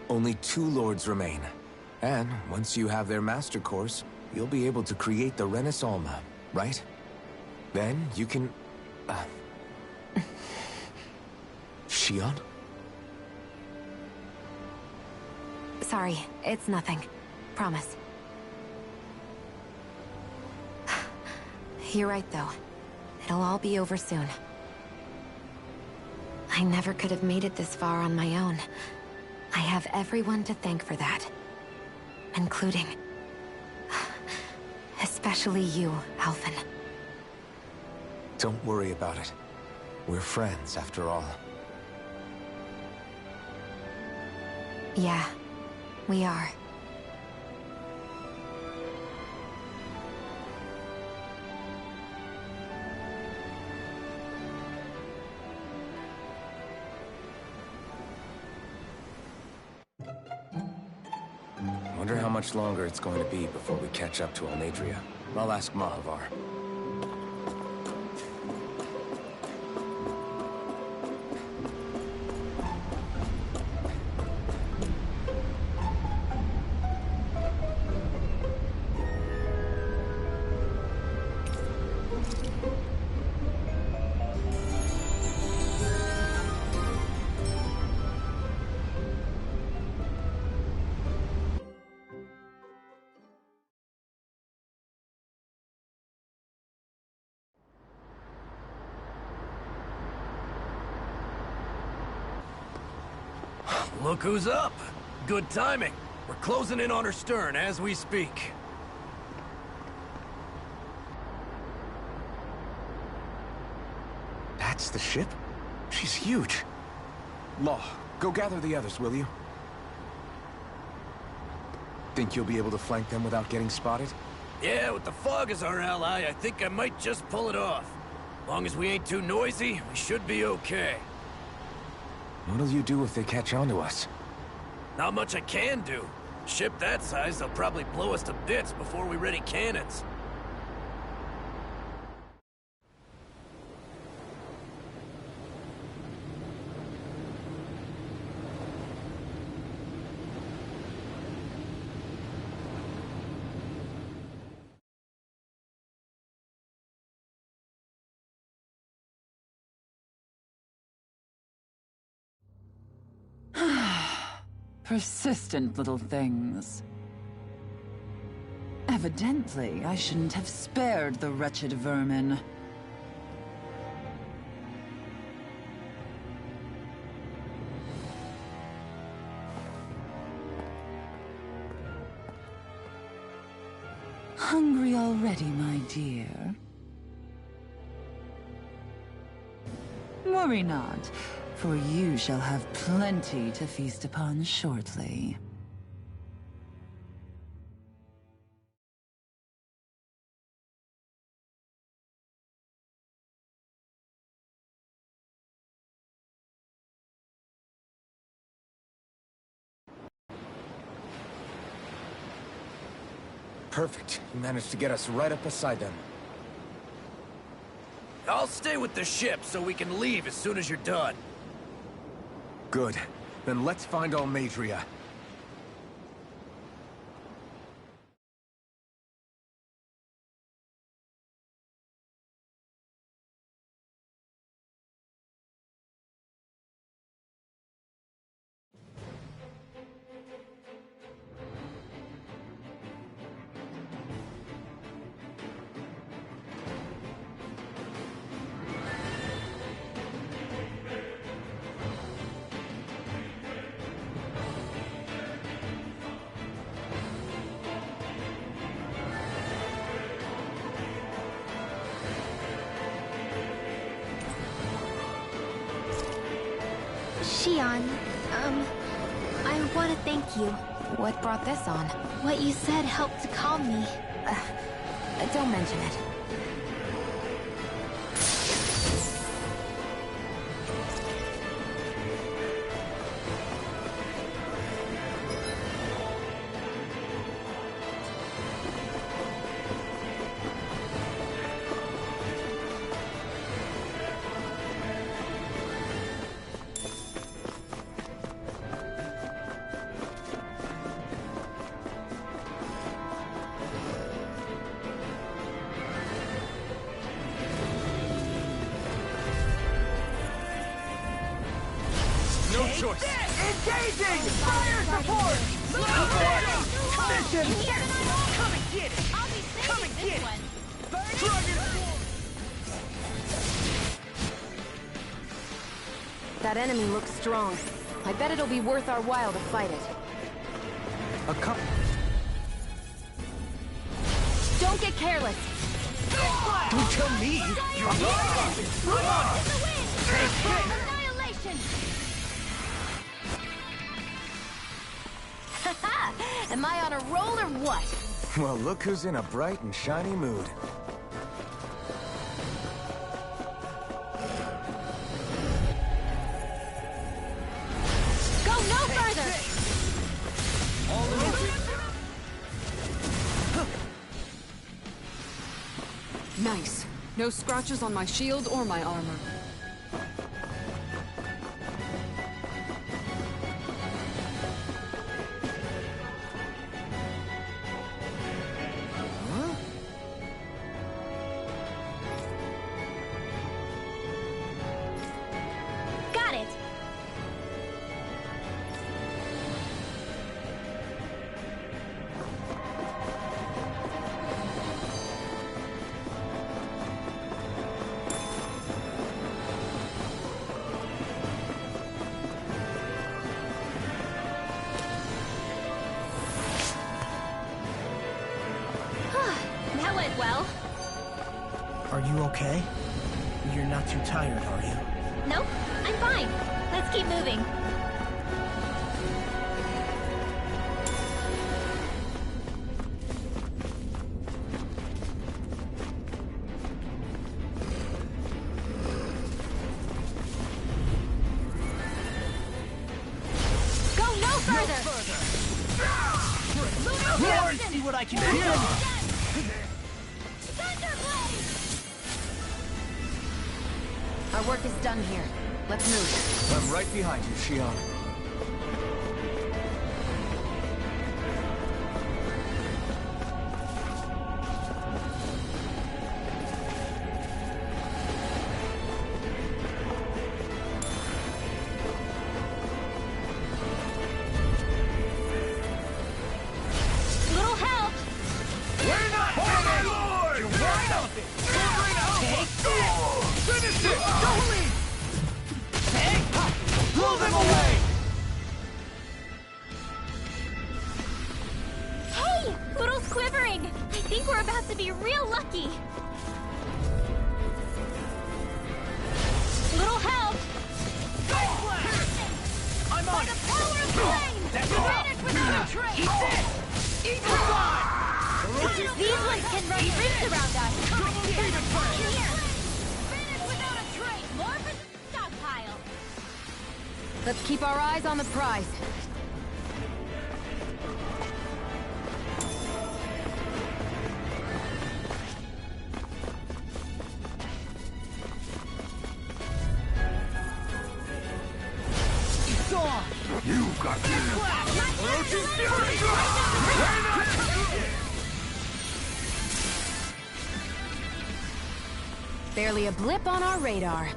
Only 2 lords remain. And once you have their master course, you'll be able to create the Renis Alma, right? Then you can... Shion? Sorry, it's nothing. Promise. You're right, though. It'll all be over soon. I never could have made it this far on my own. I have everyone to thank for that. Including... especially you, Alphen. Don't worry about it. We're friends, after all. Yeah, we are. Wonder how much longer it's going to be before we catch up to Almadria. I'll ask Mahavar. Look who's up! Good timing. We're closing in on her stern as we speak. That's the ship? She's huge. Law, go gather the others, will you? Think you'll be able to flank them without getting spotted? Yeah, with the fog as our ally, I think I might just pull it off. Long as we ain't too noisy, we should be okay. What'll you do if they catch on to us? Not much I can do. Ship that size, they'll probably blow us to bits before we ready cannons. Persistent little things. Evidently, I shouldn't have spared the wretched vermin. Hungry already, my dear? Worry not, for you shall have plenty to feast upon shortly. Perfect. You managed to get us right up beside them. I'll stay with the ship so we can leave as soon as you're done. Good. Then let's find Almadria. Xion, I want to thank you. What brought this on? What you said helped to calm me. Don't mention it. No choice! Engaging! Fire support! Mission! Come and get it! I'll be saving Come and this get it! one. Dragon That enemy looks strong. I bet it'll be worth our while to fight it. A couple... Don't get careless! Don't tell me! Annihilation! Am I on a roll or what? Well, look who's in a bright and shiny mood. Go no further! Nice. No scratches on my shield or my armor. Got it! That went well. Are you okay? You're not too tired, are you? Nope, I'm fine. Let's keep moving. and see what I can do. Our work is done here. Let's move. I'm right behind you, Shion. Little help! We're not hanging! You're wide open! Take this! Finish it! Don't leave! Take! Pull them away! Hey! Little's quivering! I think we're about to be real lucky! Little help! I'm on The it! power of flame! That's Vanish without a trace! Eat this! Eat the slime! These ones can run rings around us! Here! Finish without a trace! More for the stockpile! Let's keep our eyes on the prize. It's on! You got this! Roach's fury! Barely a blip on our radar.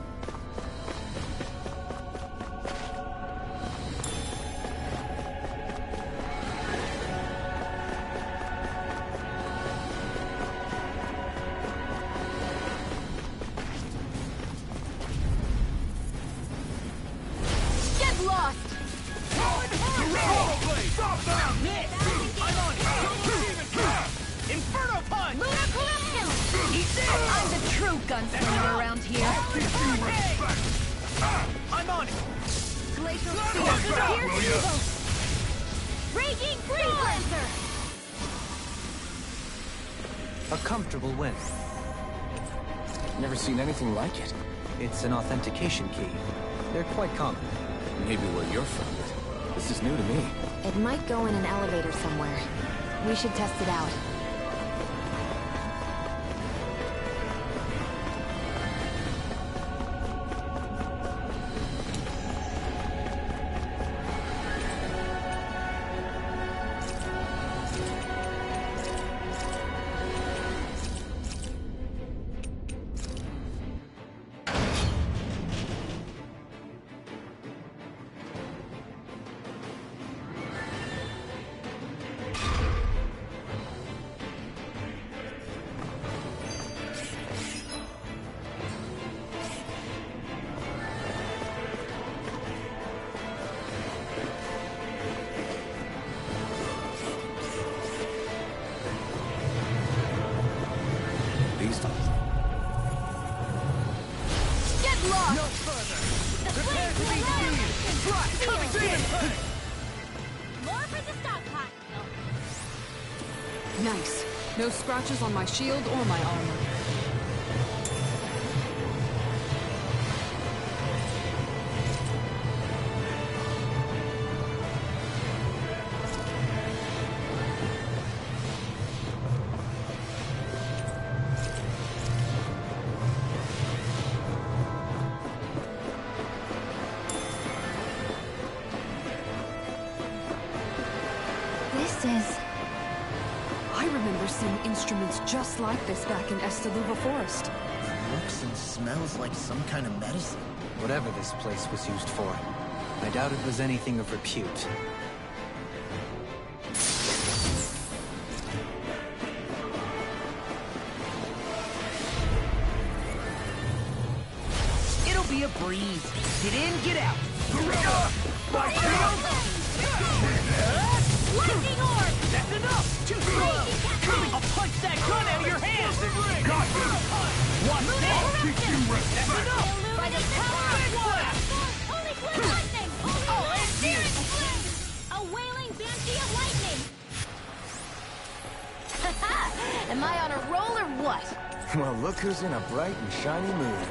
Get lost! Stop them! I'm on it! Inferno punch! Eat this! I'm the true gunslinger around here. I'm on it! Glacial Will ya? Raging Freelancer! A comfortable win. Never seen anything like it. It's an authentication key. They're quite common. Maybe where you're from, but this is new to me. It might go in an elevator somewhere. We should test it out. These times. Get lost! No further! Prepare to be seized! Drop! Coming in! More for the stockpile! Nice. No scratches on my shield or my armor. This is... I remember seeing instruments just like this back in Estaluva Forest. Looks and smells like some kind of medicine. Whatever this place was used for, I doubt it was anything of repute. It'll be a breeze. Get in, get out. Lightning orb! That's enough! Too slow! I'll punch that gun out of your hand! Got you! Watch this! That's enough! By the power of Blast! Holy flame lightning! Holy searing flame! A wailing banshee of lightning! Am I on a roll or what? Well, look who's in a bright and shiny mood.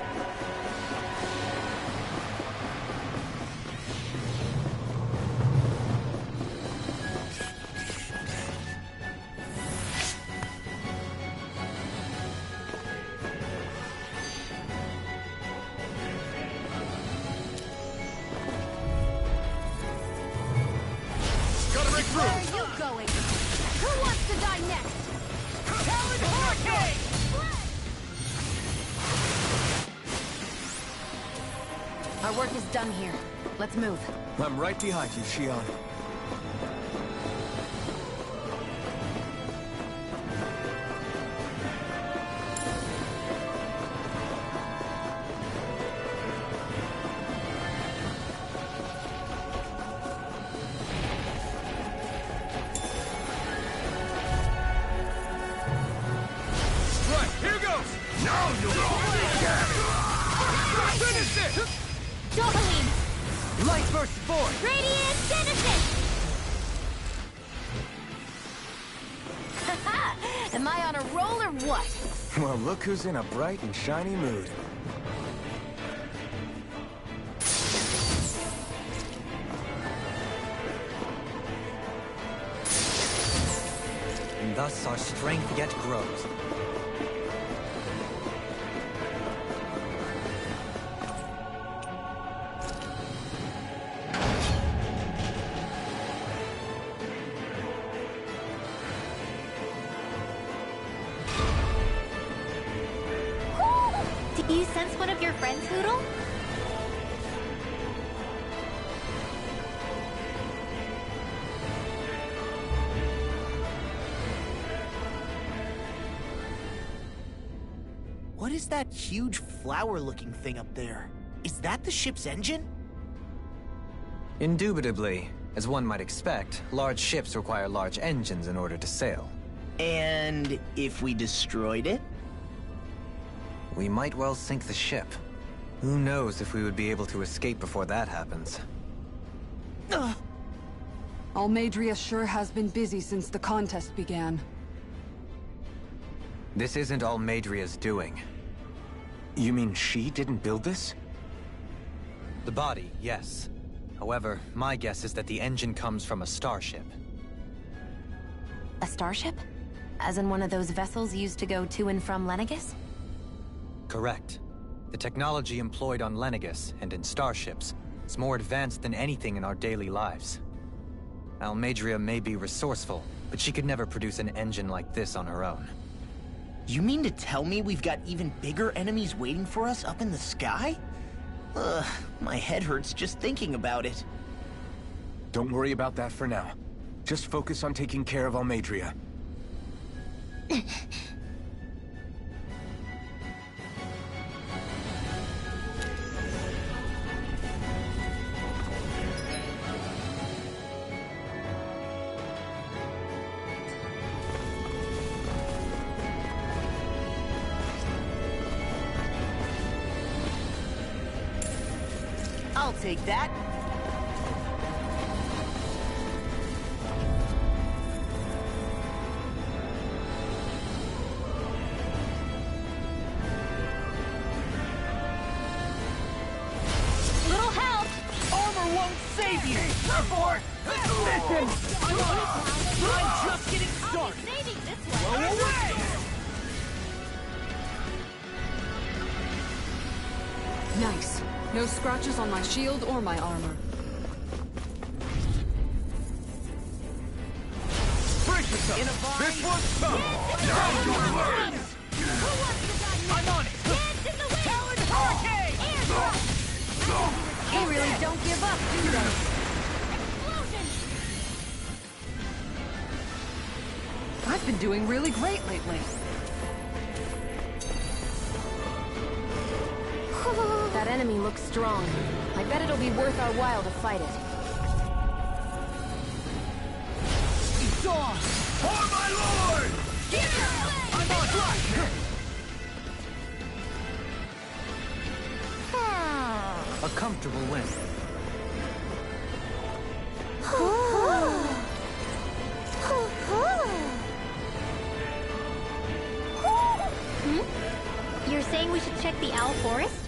true! Where are you going? Who wants to die next? Talon Hurricane! Our work is done here. Let's move. I'm right behind you, Shion. Right, here goes! Now you'll finish it! Dohaline! Light burst forth! Radiant Genesis! Am I on a roll or what? Well, look who's in a bright and shiny mood. And thus our strength yet grows. Do you sense one of your friends, Hoodle? What is that huge flower-looking thing up there? Is that the ship's engine? Indubitably. As one might expect, large ships require large engines in order to sail. And if we destroyed it? We might well sink the ship. Who knows if we would be able to escape before that happens. Almadria sure has been busy since the contest began. This isn't Almadria's doing. You mean she didn't build this? The body, yes. However, my guess is that the engine comes from a starship. A starship? As in one of those vessels used to go to and from Lenegus? Correct. The technology employed on Lenegus and in starships is more advanced than anything in our daily lives. Almadria may be resourceful, but she could never produce an engine like this on her own. You mean to tell me we've got even bigger enemies waiting for us up in the sky? Ugh, my head hurts just thinking about it. Don't worry about that for now. Just focus on taking care of Almadria. I'll take that. Little help! Armor won't save you! Report! Mission! I'm on it! I'm just getting I'll started! be saving this one! Go away! Nice. No scratches on my shield or my armor. Brace yourself! This one's tough! Now you'll learn! Who wants to die next? I'm on it! Hands in the wind! Talon Hurricane! Air thrust! They really don't give up, do they? Explosion! I've been doing really great lately. That enemy looks strong. I bet it'll be worth our while to fight it. It's on! For my lord! I'm on track! A comfortable win. You're saying we should check the Owl Forest?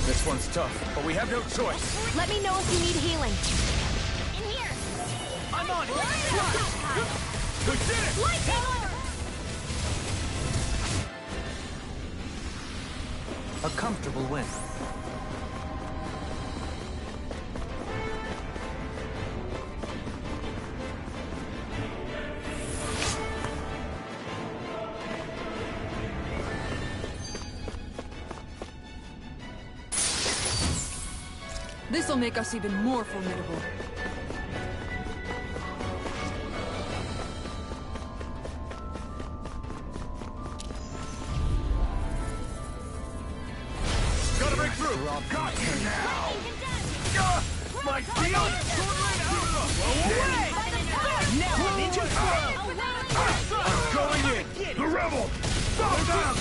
This one's tough, but we have no choice. Let me know if you need healing. In here! I'm on it! We did it! Lightning order! A comfortable win. This'll make us even more formidable. Gotta break through! Got you now! My shield! Blow away! Now I'm into I'm going in! The rebel! Stop them!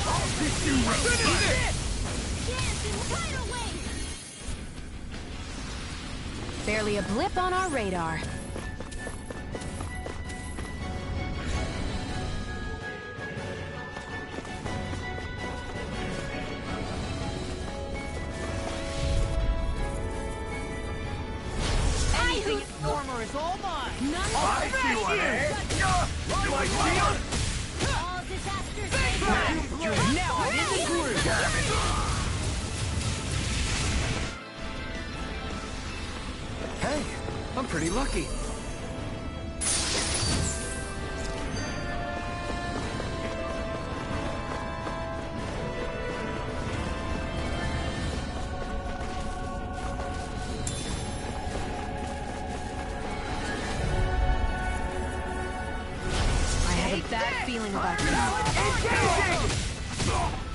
I'll teach you rebel! Barely a blip on our radar. anything former is all mine. I see what, eh? Do I shield? All disasters You're now in the groove. Hey, I'm pretty lucky. I have a bad feeling about this.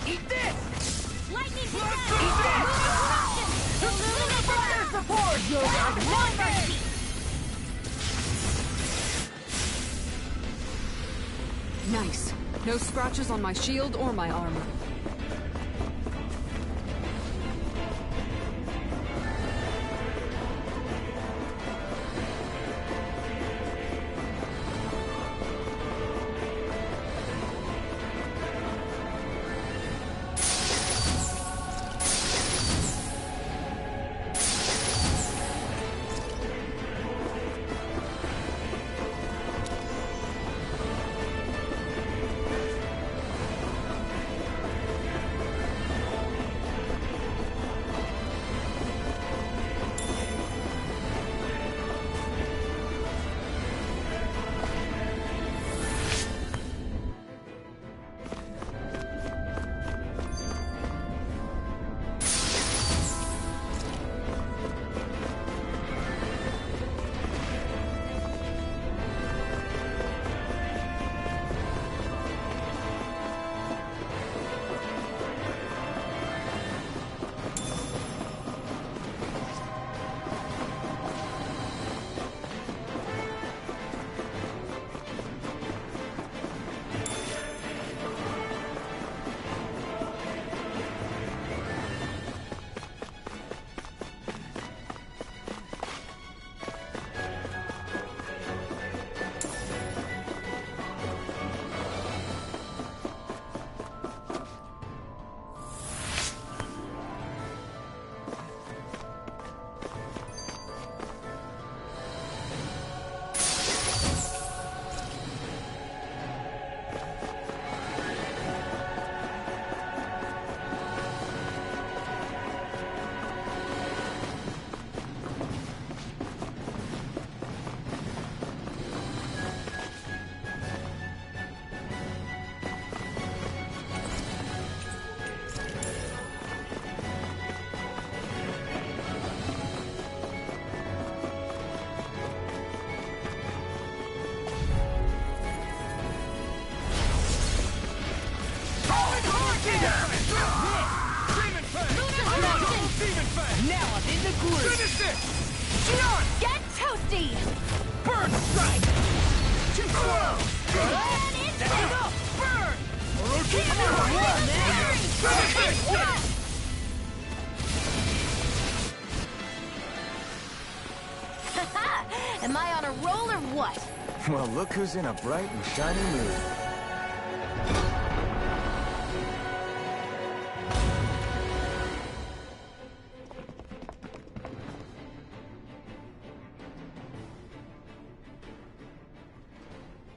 Eat this! lightning Nice. No scratches on my shield or my armor. Now I'm in the groove. Finish this! Get toasty! Burn strike. Too slow! Burn. Finish this! Am I on a roll or what? Well, look who's in a bright and shiny mood.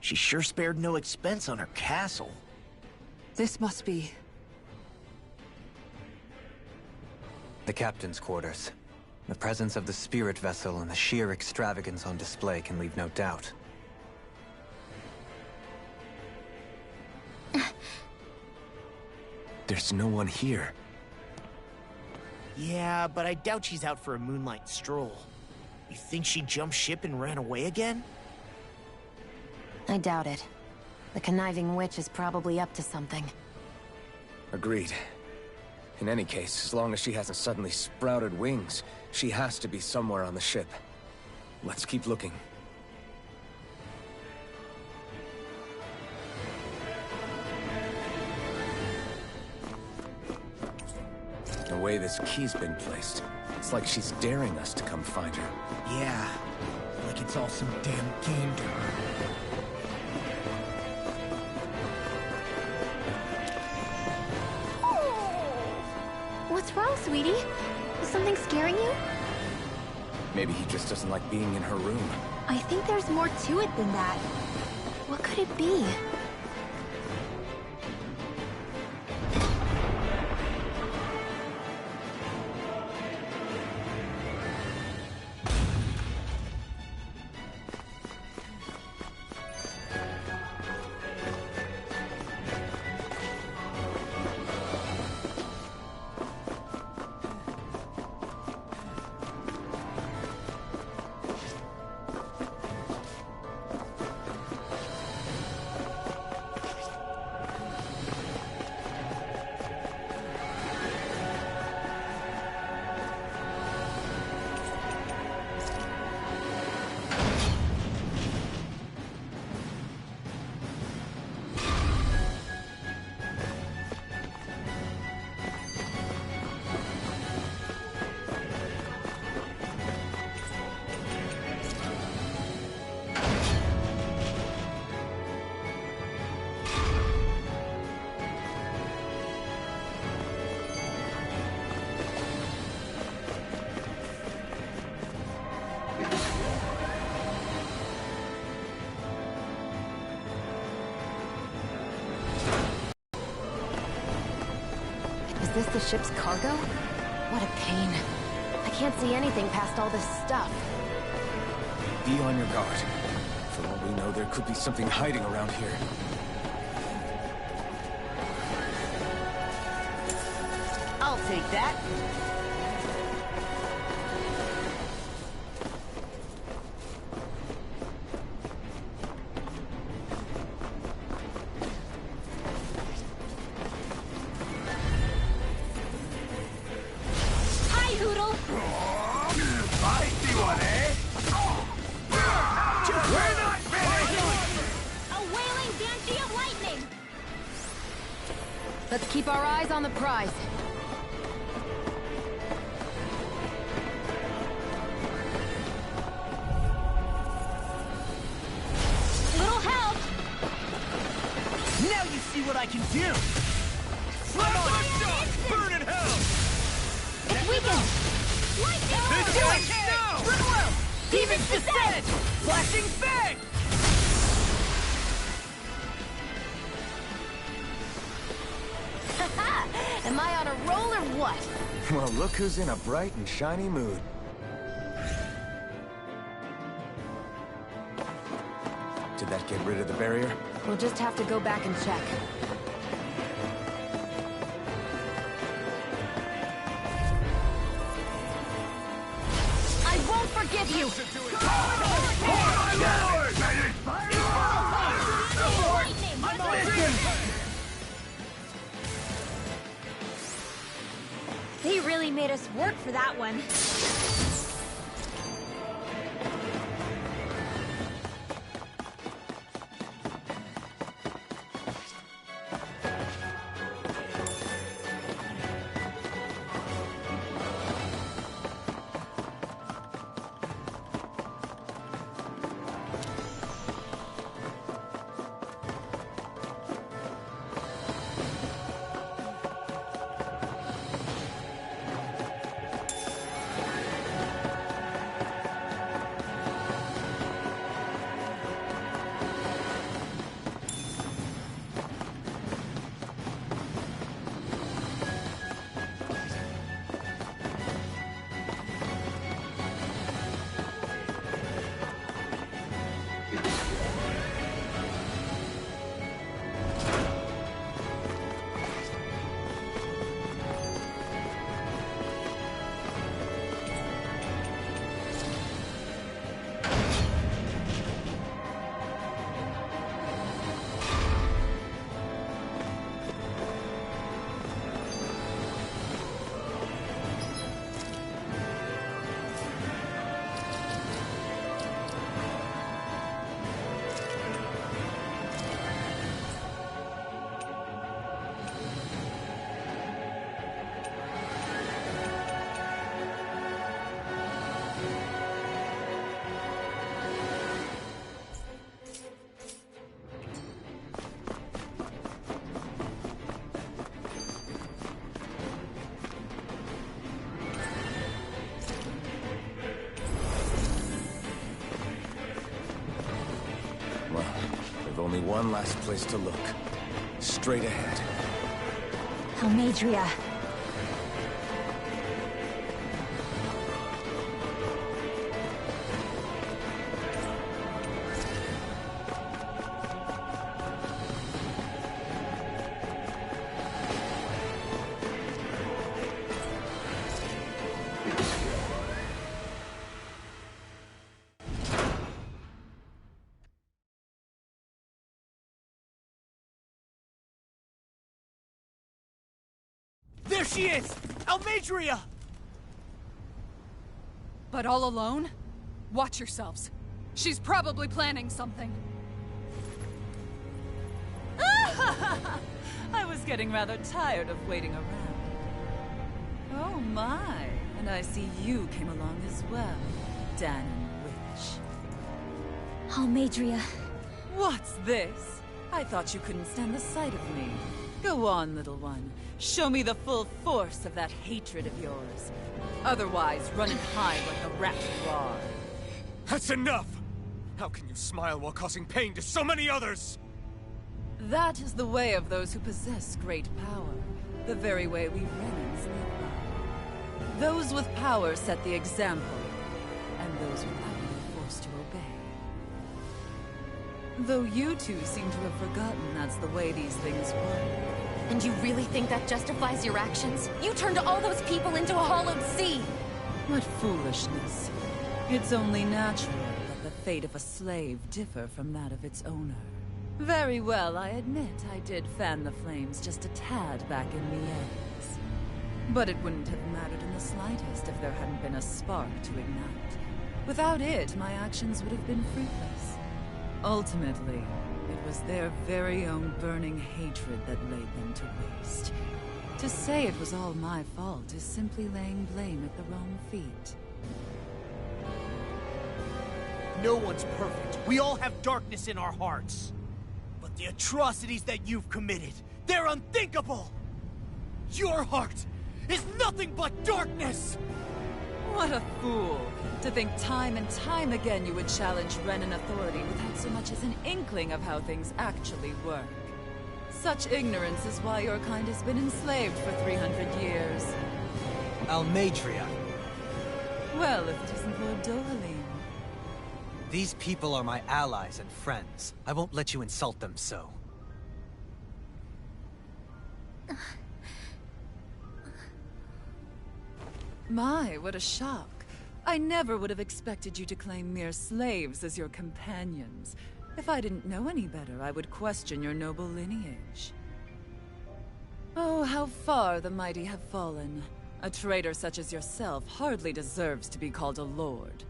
She sure spared no expense on her castle. This must be... The captain's quarters. The presence of the spirit vessel and the sheer extravagance on display can leave no doubt. There's no one here. Yeah, but I doubt she's out for a moonlight stroll. You think she jumped ship and ran away again? I doubt it. The conniving witch is probably up to something. Agreed. In any case, as long as she hasn't suddenly sprouted wings, she has to be somewhere on the ship. Let's keep looking. The way this key's been placed, it's like she's daring us to come find her. Yeah, like it's all some damn game to her. What's wrong, sweetie? Is something scaring you? Maybe he just doesn't like being in her room. I think there's more to it than that. What could it be? Is this the ship's cargo? What a pain. I can't see anything past all this stuff. Be on your guard. For all we know, there could be something hiding around here. I'll take that. Hi, Hoodle! I see one, eh? We're not finished! A wailing banshee of lightning! Let's keep our eyes on the prize. Little help! Now you see what I can do! Burn in hell! It's weakened! Lightning! Do it now! Rinwell! Demon's Descent! Flashing Fang! Am I on a roll or what? Well, look who's in a bright and shiny mood. Did that get rid of the barrier? We'll just have to go back and check. I won't forgive you! They really made us work for that one. only one last place to look. Straight ahead. Almadria. There she is! Almadria! But all alone? Watch yourselves. She's probably planning something. I was getting rather tired of waiting around. Oh my, and I see you came along as well, Danon Witch. Almadria. What's this? I thought you couldn't stand the sight of me. Go on, little one. Show me the full force of that hatred of yours. Otherwise, run and hide like the rat you are. That's enough! How can you smile while causing pain to so many others? That is the way of those who possess great power. The very way we Renans live by. Those with power set the example, and those without are forced to obey. Though you two seem to have forgotten that's the way these things work. And you really think that justifies your actions? You turned all those people into a hollowed sea! What foolishness. It's only natural that the fate of a slave differ from that of its owner. Very well, I admit I did fan the flames just a tad back in the eggs. But it wouldn't have mattered in the slightest if there hadn't been a spark to ignite. Without it, my actions would have been fruitless. Ultimately, it was their very own burning hatred that laid them to waste. To say it was all my fault is simply laying blame at the wrong feet. No one's perfect. We all have darkness in our hearts. But the atrocities that you've committed, they're unthinkable! Your heart is nothing but darkness! What a fool! To think time and time again you would challenge Renan authority without so much as an inkling of how things actually work. Such ignorance is why your kind has been enslaved for 300 years. Almadria. Well, if it isn't Lord Dohalim. These people are my allies and friends. I won't let you insult them so. My, what a shock. I never would have expected you to claim mere slaves as your companions. If I didn't know any better, I would question your noble lineage. Oh, how far the mighty have fallen. A traitor such as yourself hardly deserves to be called a lord.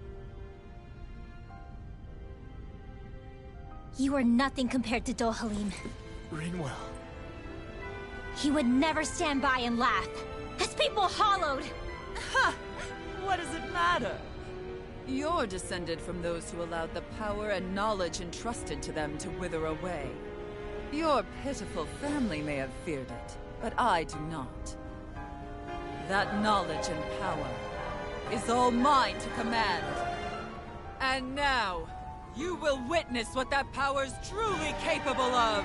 You are nothing compared to Dohalim. Rinwell. He would never stand by and laugh. His people hollowed! Ha! What does it matter? You're descended from those who allowed the power and knowledge entrusted to them to wither away. Your pitiful family may have feared it, but I do not. That knowledge and power is all mine to command. And now, you will witness what that power's truly capable of!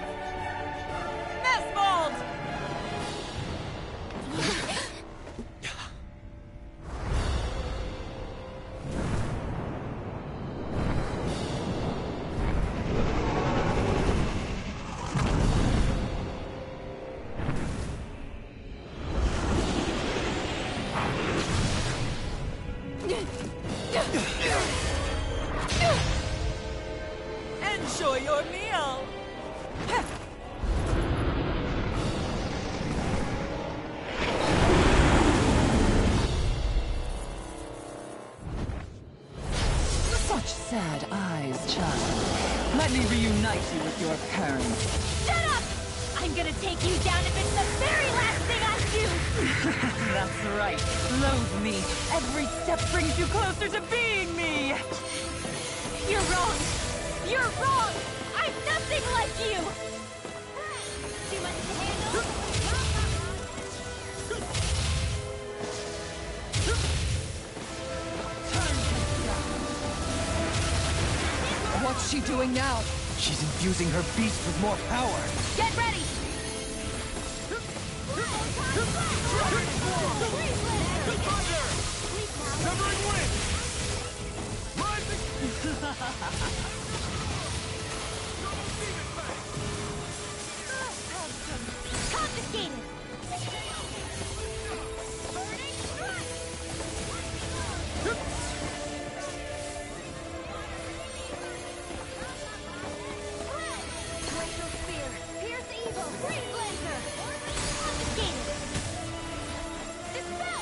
Nesmold! Enjoy your meal! Such sad eyes, child. Let me reunite you with your parents. Shut up! I'm gonna take you down if it's the very last thing I do! That's right. Loathe me. Every step brings you closer to being me! You're wrong! You're wrong! I'm nothing like you! Too much to handle? What's she doing now? She's infusing her beast with more power. Get ready! Severing wind! Confiscated! Glacial Spear! Pierce evil! Freeze Lancer! Confiscated! Dispel!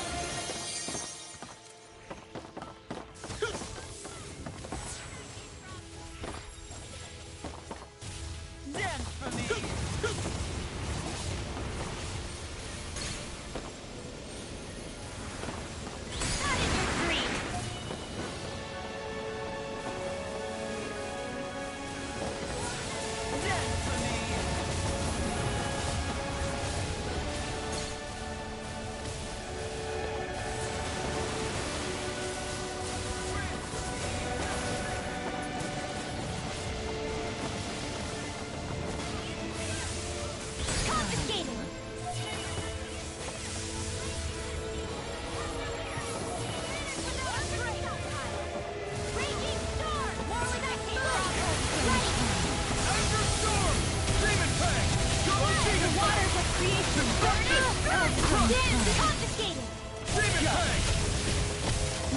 Dance for me! That is your dream! Dance for me! Confiscated! Raging storm! More with that Ready! Azure Storm! Demon Fang! The waters of creation burning! Dance! Confiscated! Demon Fang!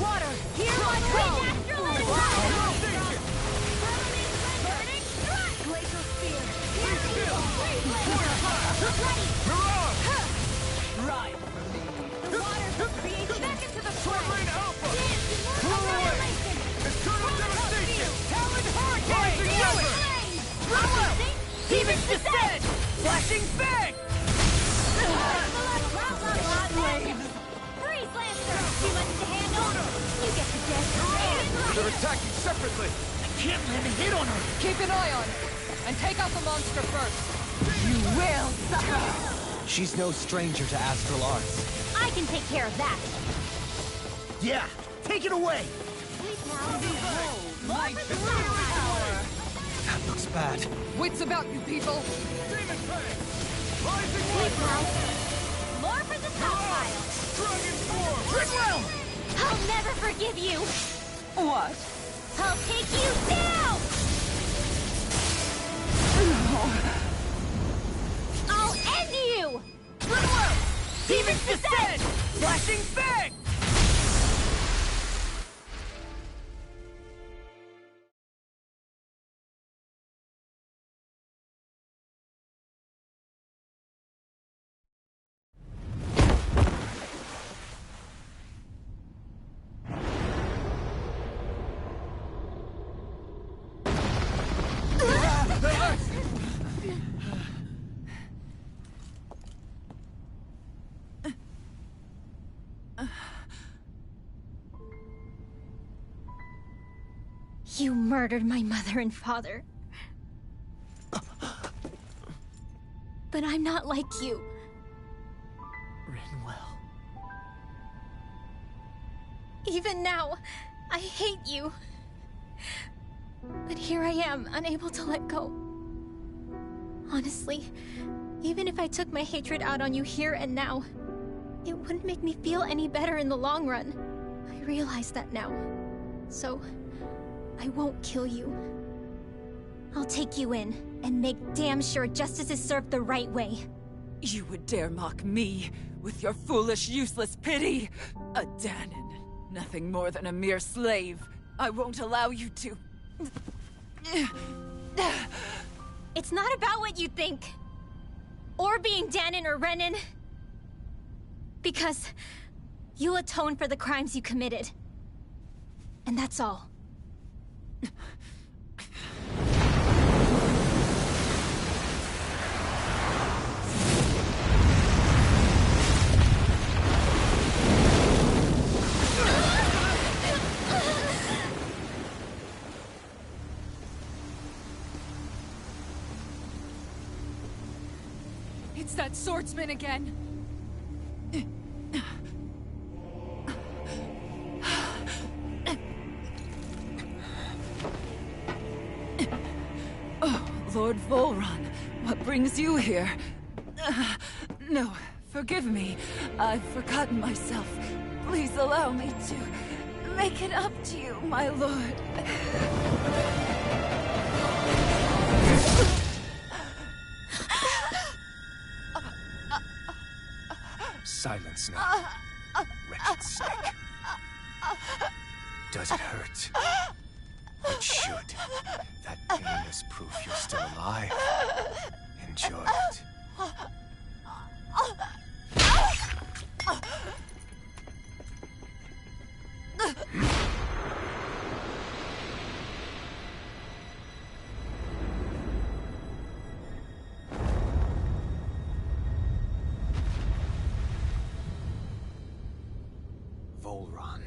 Water! Here I go! Astral Station! Burning strike! Glacial Spear! Skill! Ready! Mirage! Ride for me! The waters of creation! Back into the Sword fray! Rain Alpha! Dance! Annihilation! Eternal Devastation! Talon Hurricane! Rising Weapon! Farewell! Demons Descent! Flashing Fang! Freeze Lancer! Too much to handle? You get the death. They're attacking separately! Can't land a hit on her! Keep an eye on her, and take out the monster first. You will suffer! She's no stranger to astral arts. I can take care of that. Yeah, take it away! Sleep now. Behold, My true power! That looks bad. Wits about you people. Demon Fang! Rising Sleep Weapon! now. More for the stockpile. Dragon Form! Goodwill! I'll never forgive you. What? I'll take you down. I'll end you. Goodwill! Demons Descent! Flashing Fang! You murdered my mother and father. But I'm not like you. Written well. Even now, I hate you. But here I am, unable to let go. Honestly, even if I took my hatred out on you here and now, it wouldn't make me feel any better in the long run. I realize that now. So, I won't kill you. I'll take you in, and make damn sure justice is served the right way. You would dare mock me with your foolish, useless pity? A Danon, nothing more than a mere slave. I won't allow you to... It's not about what you think. Or being Danon or Renan. Because you'll atone for the crimes you committed. And that's all. It's that swordsman again. Lord Volron, what brings you here? No, forgive me. I've forgotten myself. Please allow me to make it up to you, my lord. Silence now, wretched snake. Does it hurt? It should. That pain is proof you're still alive. Enjoy it. Volron.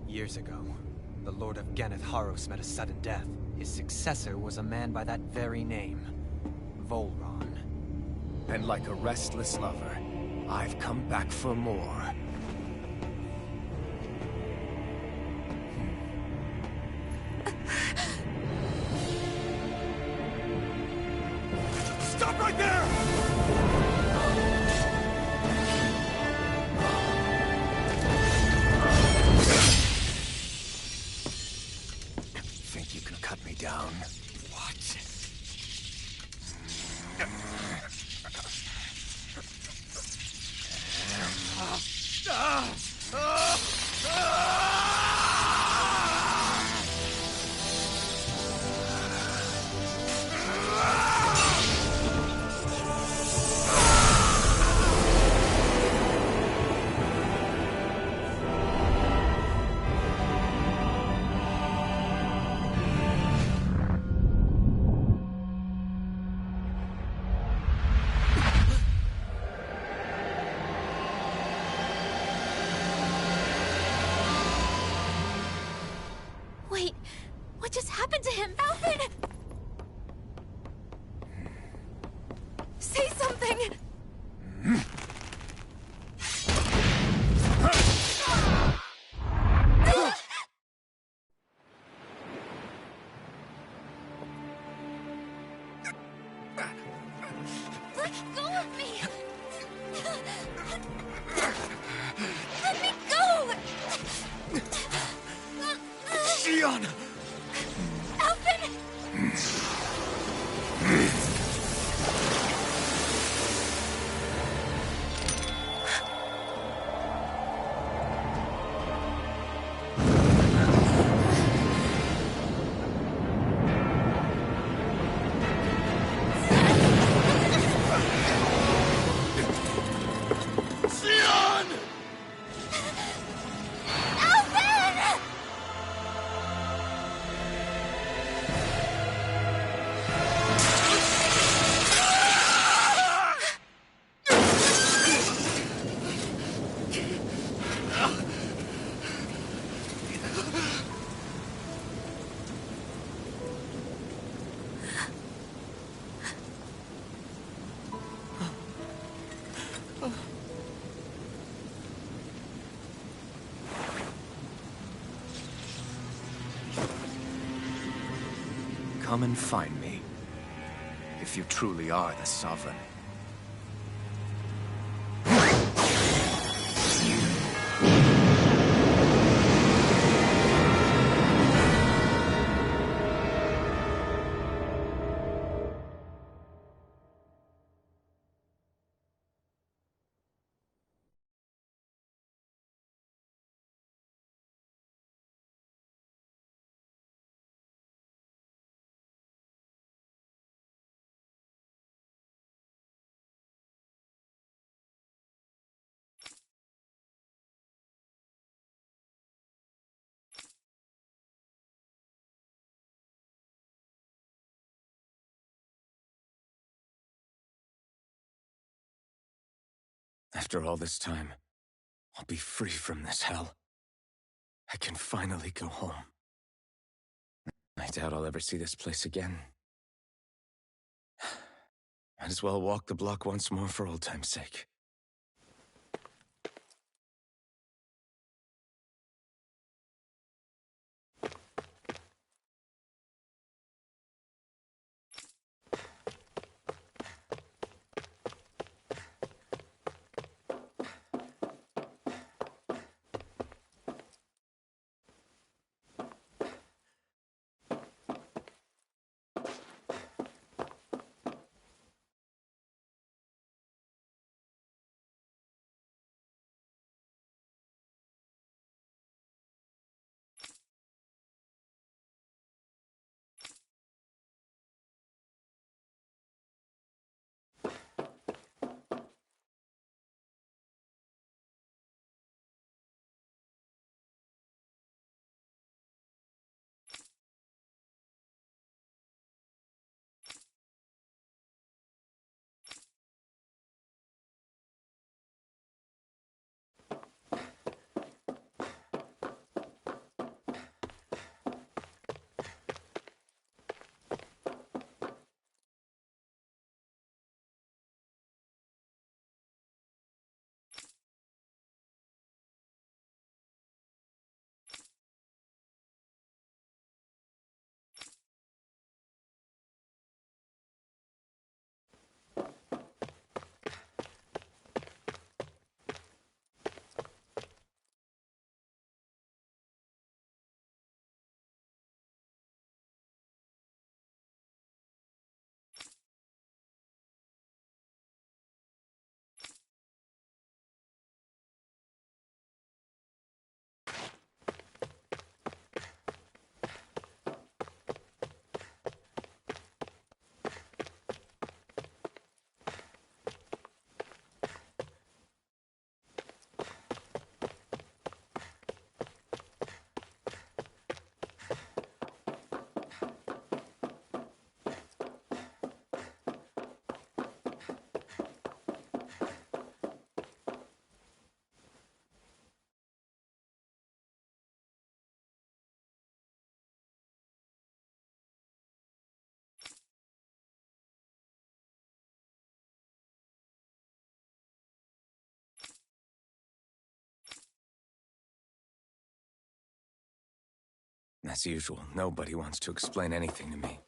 Years ago, the Lord of Ganeth Haros met a sudden death. His successor was a man by that very name, Volron. And like a restless lover, I've come back for more. Stop right there! Think you can cut me down? What? Wait, what just happened to him? Alfred! Say something! Let go of me! Let me go! Xion! Alfred! Xion! Alfred! Come and find me, if you truly are the Sovereign. After all this time, I'll be free from this hell. I can finally go home. I doubt I'll ever see this place again. Might as well walk the block once more for old time's sake. As usual, nobody wants to explain anything to me.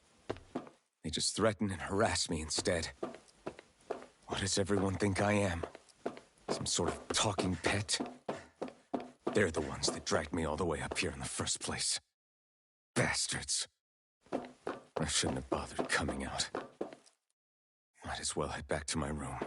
They just threaten and harass me instead. What does everyone think I am? Some sort of talking pet? They're the ones that dragged me all the way up here in the first place. Bastards. I shouldn't have bothered coming out. Might as well head back to my room.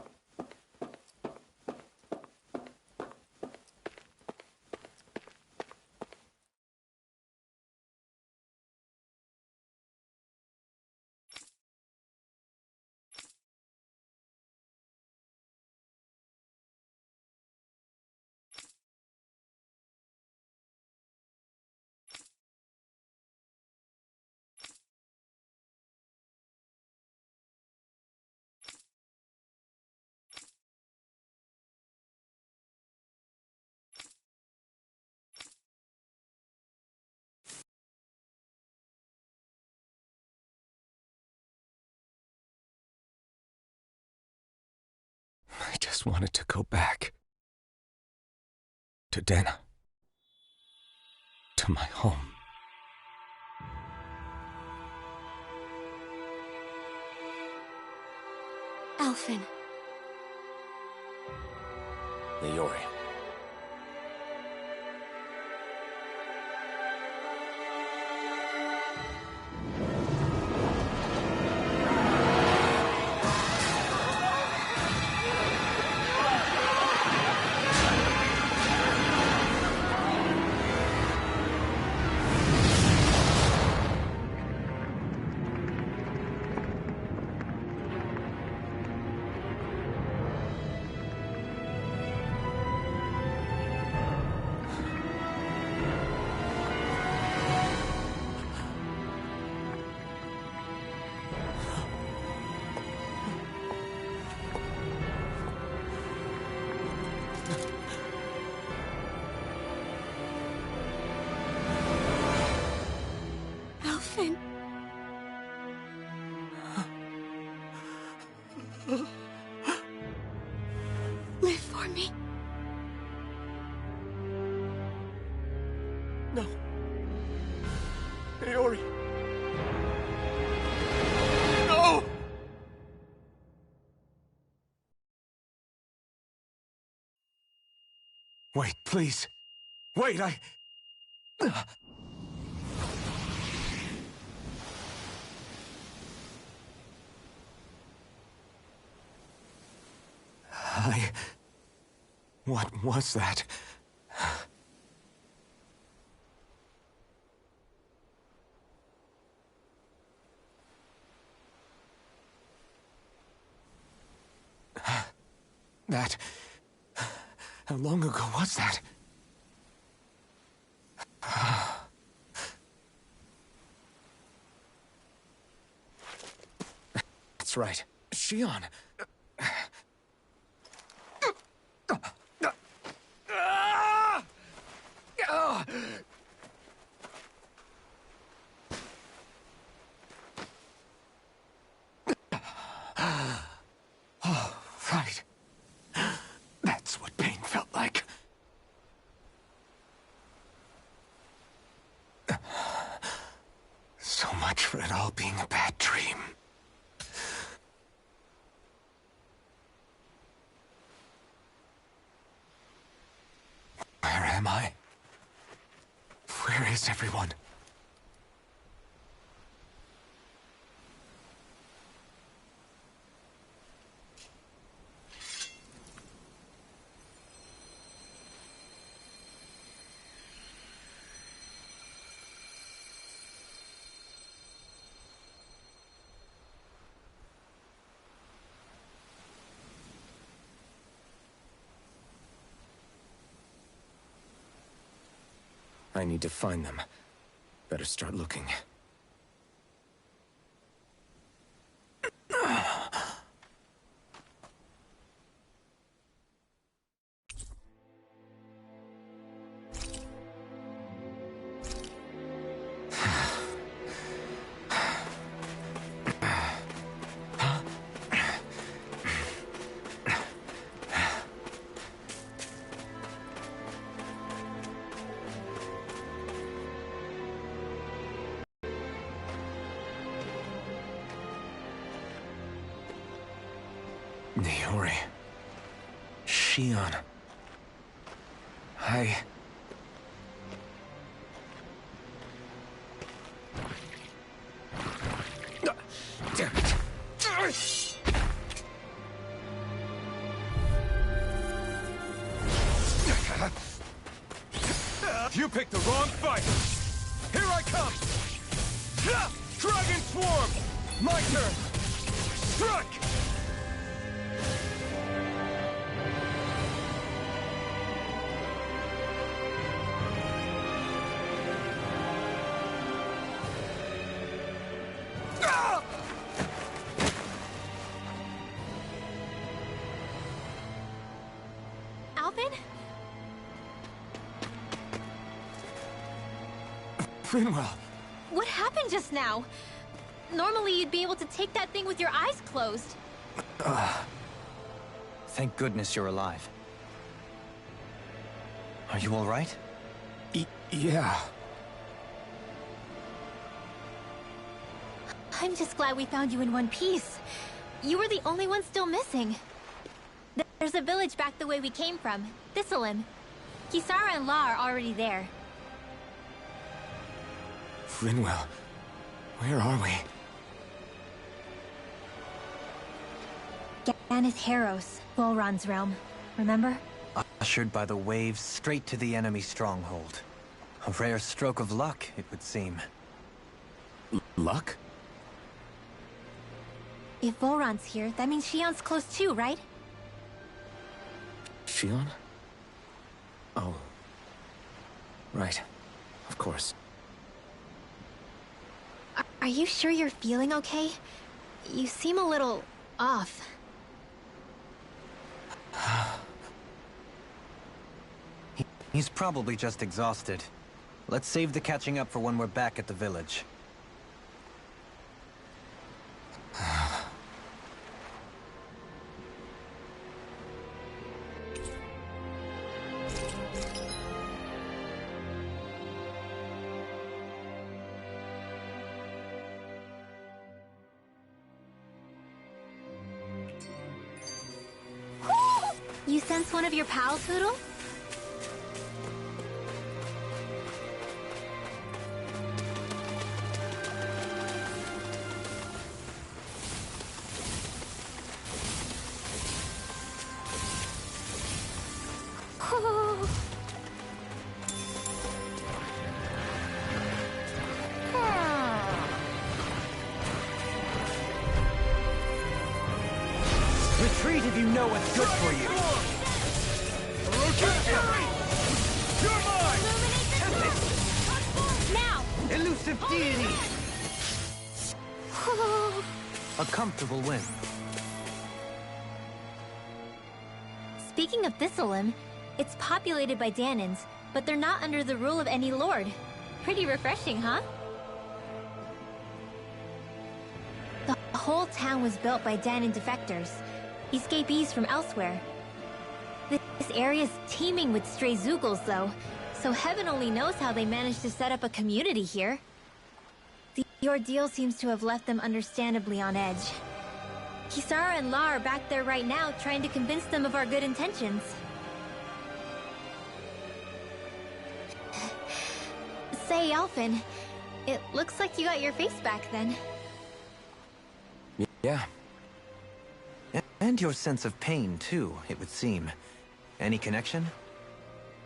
I just wanted to go back. To Dena. To my home. Alphen. Leori. Alphen. Live for me. No. Leori. No! Wait, please. Wait, What was that? How long ago was that? That's right. Shion. Oh, right. That's what pain felt like. So much for it all being a bad dream. Where am I? Where is everyone? I need to find them. Better start looking. Niori. Shion. Damn it. You picked the wrong fight! Here I come! Dragon Swarm! My turn! Strike! Alvin? Frinwell! What happened just now? Normally you'd be able to take that thing with your eyes closed. Thank goodness you're alive. Are you all right? Yeah. I'm just glad we found you in one piece. You were the only one still missing. There's a village back the way we came from, Thistleim. Kisara and La are already there. Frinwell, where are we? Ganith Heros, Volron's realm. Remember? Ushered by the waves straight to the enemy stronghold. A rare stroke of luck, it would seem. Luck? If Volron's here, that means Shion's close too, right? Shion? Oh. Right. Of course. Are you sure you're feeling okay? You seem a little off. He's probably just exhausted. Let's save the catching up for when we're back at the village. You sense one of your pals, Hoodle? Retreat if you know what's good for you. You're mine! Now! Elusive deity! A comfortable win. Speaking of Thistleim, it's populated by Danins, but they're not under the rule of any lord. Pretty refreshing, huh? The whole town was built by Danin defectors, escapees from elsewhere. This area's teeming with stray Zoogles, though, so heaven only knows how they managed to set up a community here. The ordeal seems to have left them understandably on edge. Kisara and La are back there right now trying to convince them of our good intentions. Say, Elfin, it looks like you got your face back then. Yeah. And your sense of pain, too, it would seem. Any connection?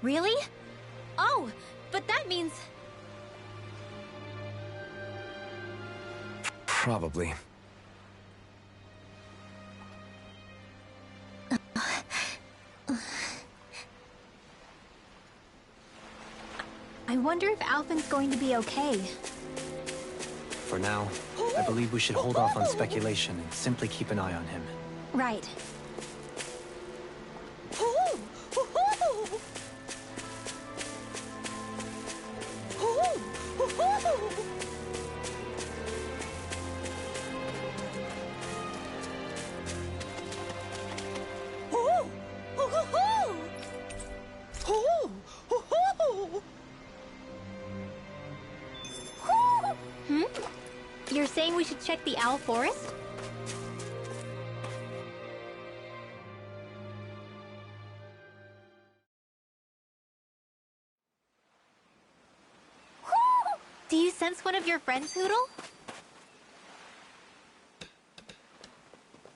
Really? Oh, but that means... Probably. I wonder if Alphin's going to be okay. For now, I believe we should hold off on speculation and simply keep an eye on him. Right. You're saying we should check the Owl Forest? sense one of your friends, Hoodle?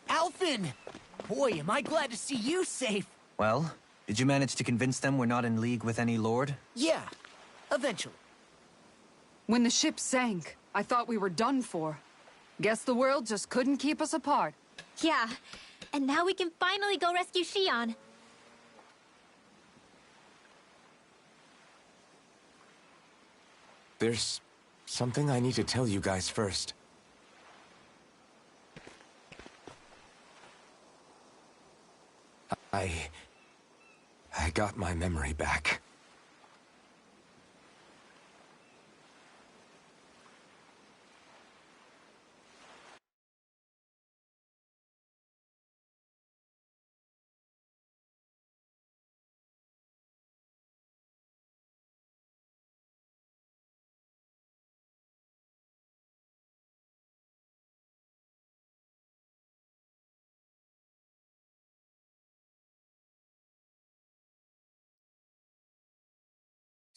Alphen! Boy, am I glad to see you safe. Well, did you manage to convince them we're not in league with any lord? Yeah, eventually. When the ship sank, I thought we were done for. Guess the world just couldn't keep us apart. Yeah, and now we can finally go rescue Shion. There's something I need to tell you guys first. I got my memory back.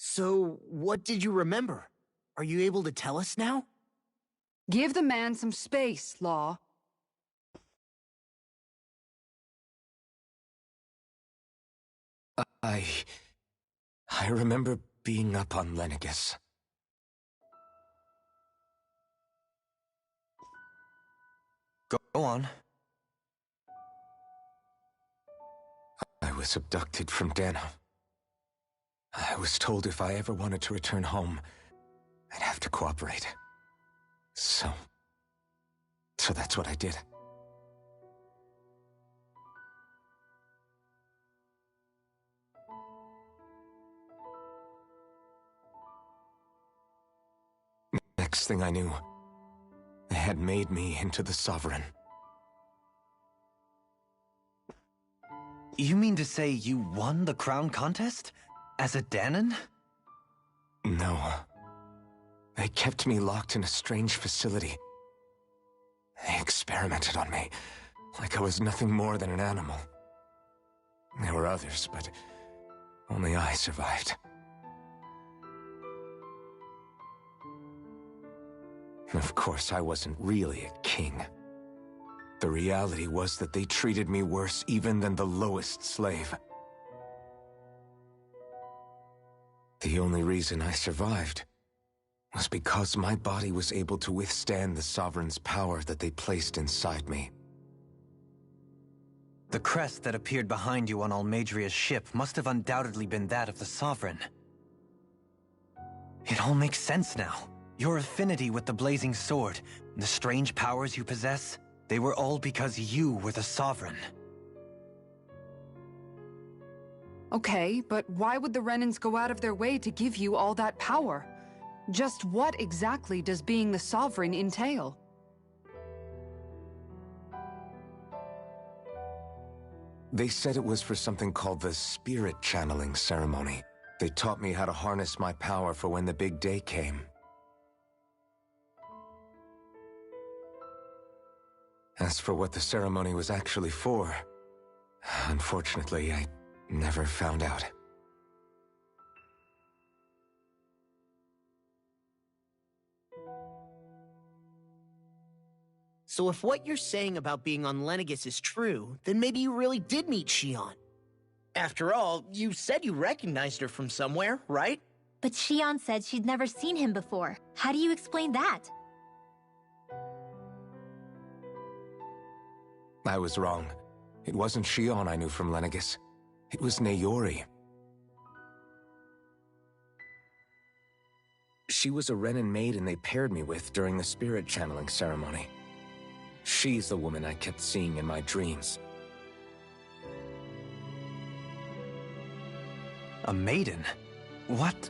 So, what did you remember? Are you able to tell us now? Give the man some space, Law. I remember being up on Lenegis. Go on. I was abducted from Dana. I was told if I ever wanted to return home, I'd have to cooperate. So that's what I did. Next thing I knew, they had made me into the Sovereign. You mean to say you won the crown contest? As a Danon? No. They kept me locked in a strange facility. They experimented on me, like I was nothing more than an animal. There were others, but only I survived. Of course, I wasn't really a king. The reality was that they treated me worse even than the lowest slave. The only reason I survived was because my body was able to withstand the Sovereign's power that they placed inside me. The crest that appeared behind you on Almadria's ship must have undoubtedly been that of the Sovereign. It all makes sense now. Your affinity with the Blazing Sword, the strange powers you possess, they were all because you were the Sovereign. Okay, but why would the Renans go out of their way to give you all that power? Just what exactly does being the Sovereign entail? They said it was for something called the Spirit Channeling Ceremony. They taught me how to harness my power for when the big day came. As for what the ceremony was actually for, unfortunately, I never found out. So if what you're saying about being on Lenegis is true, then maybe you really did meet Shion. After all, you said you recognized her from somewhere, right? But Shion said she'd never seen him before. How do you explain that? I was wrong. It wasn't Shion I knew from Lenegis. It was Naori. She was a Renan maiden they paired me with during the spirit channeling ceremony. She's the woman I kept seeing in my dreams. A maiden? What?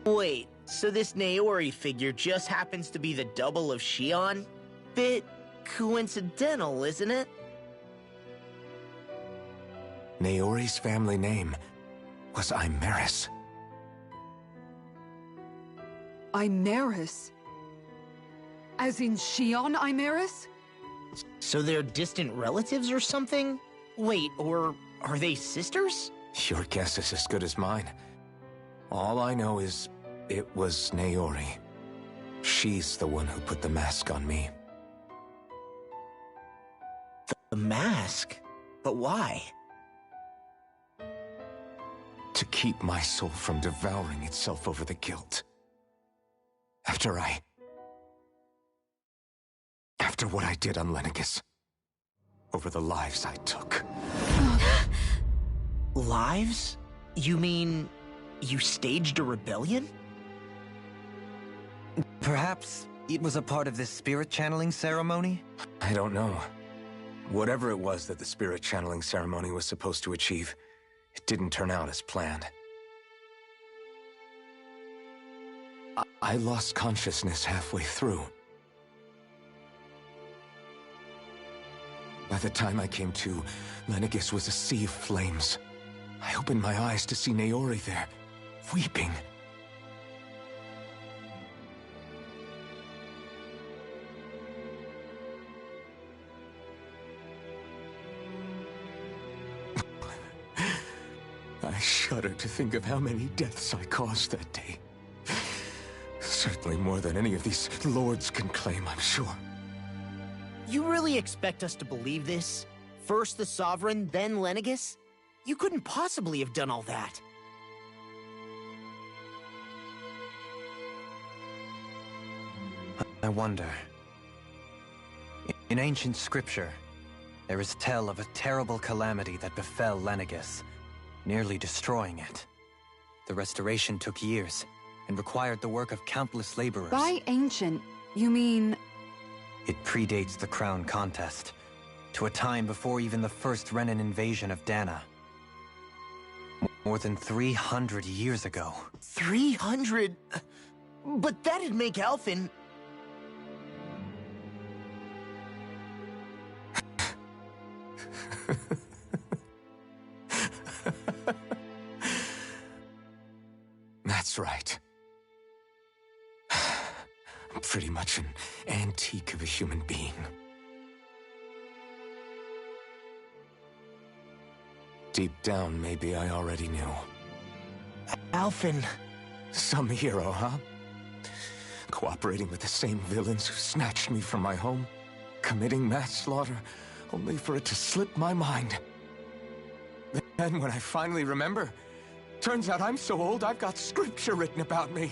Wait, so this Naori figure just happens to be the double of Shion? Bit coincidental, isn't it? Naori's family name was Imeris. Imeris? As in Shion Imeris? So they're distant relatives or something? Wait, or are they sisters? Your guess is as good as mine. All I know is it was Naori. She's the one who put the mask on me. The mask? But why? To keep my soul from devouring itself over the guilt. After what I did on Lenegis. Over the lives I took. Lives? You mean you staged a rebellion? Perhaps it was a part of this spirit channeling ceremony? I don't know. Whatever it was that the spirit channeling ceremony was supposed to achieve, it didn't turn out as planned. I lost consciousness halfway through. By the time I came to, Lenegis was a sea of flames. I opened my eyes to see Naori there, weeping. I shudder to think of how many deaths I caused that day. Certainly more than any of these lords can claim, I'm sure. You really expect us to believe this? First the Sovereign, then Lenegis? You couldn't possibly have done all that. I wonder. In ancient scripture, there is tale of a terrible calamity that befell Lenegis, nearly destroying it. The restoration took years, and required the work of countless laborers. By ancient, you mean... It predates the crown contest, to a time before even the first Renin invasion of Dana. More than 300 years ago. 300? But that'd make Alphen... That's right. I'm pretty much an antique of a human being. Deep down, maybe I already knew. Alphen... Some hero, huh? Cooperating with the same villains who snatched me from my home, committing mass slaughter, only for it to slip my mind. Then when I finally remember, turns out I'm so old I've got scripture written about me.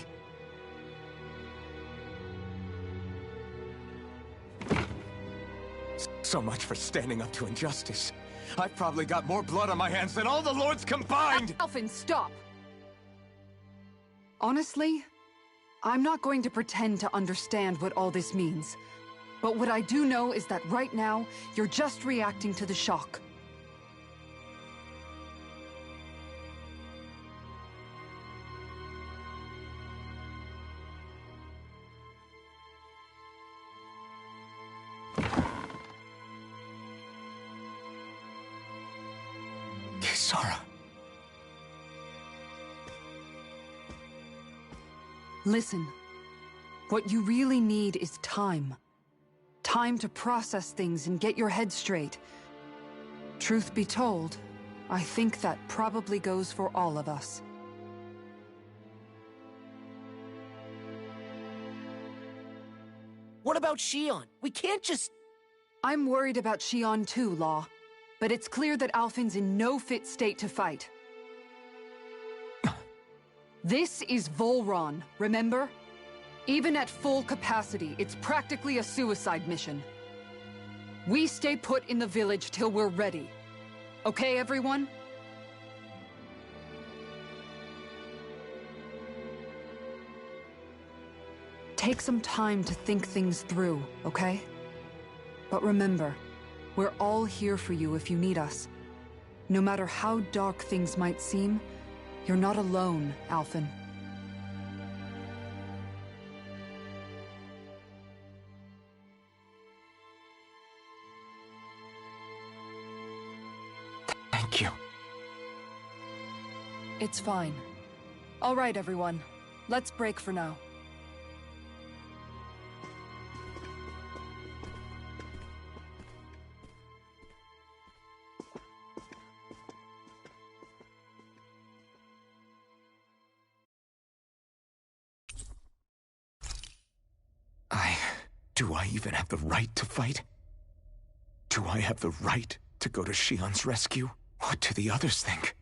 So much for standing up to injustice. I've probably got more blood on my hands than all the lords combined! Alphen, stop! Honestly, I'm not going to pretend to understand what all this means. But what I do know is that right now, you're just reacting to the shock. Kisara. Listen, what you really need is time. Time to process things and get your head straight. Truth be told, I think that probably goes for all of us. What about Shion? We can't just... I'm worried about Shion too, Law. But it's clear that Alphen's in no fit state to fight. This is Volron, remember? Even at full capacity, it's practically a suicide mission. We stay put in the village till we're ready. Okay, everyone? Take some time to think things through, okay? But remember, we're all here for you if you need us. No matter how dark things might seem, you're not alone, Alphen. Thank you. It's fine. All right, everyone. Let's break for now. Do I even have the right to fight? Do I have the right to go to Shion's rescue? What do the others think?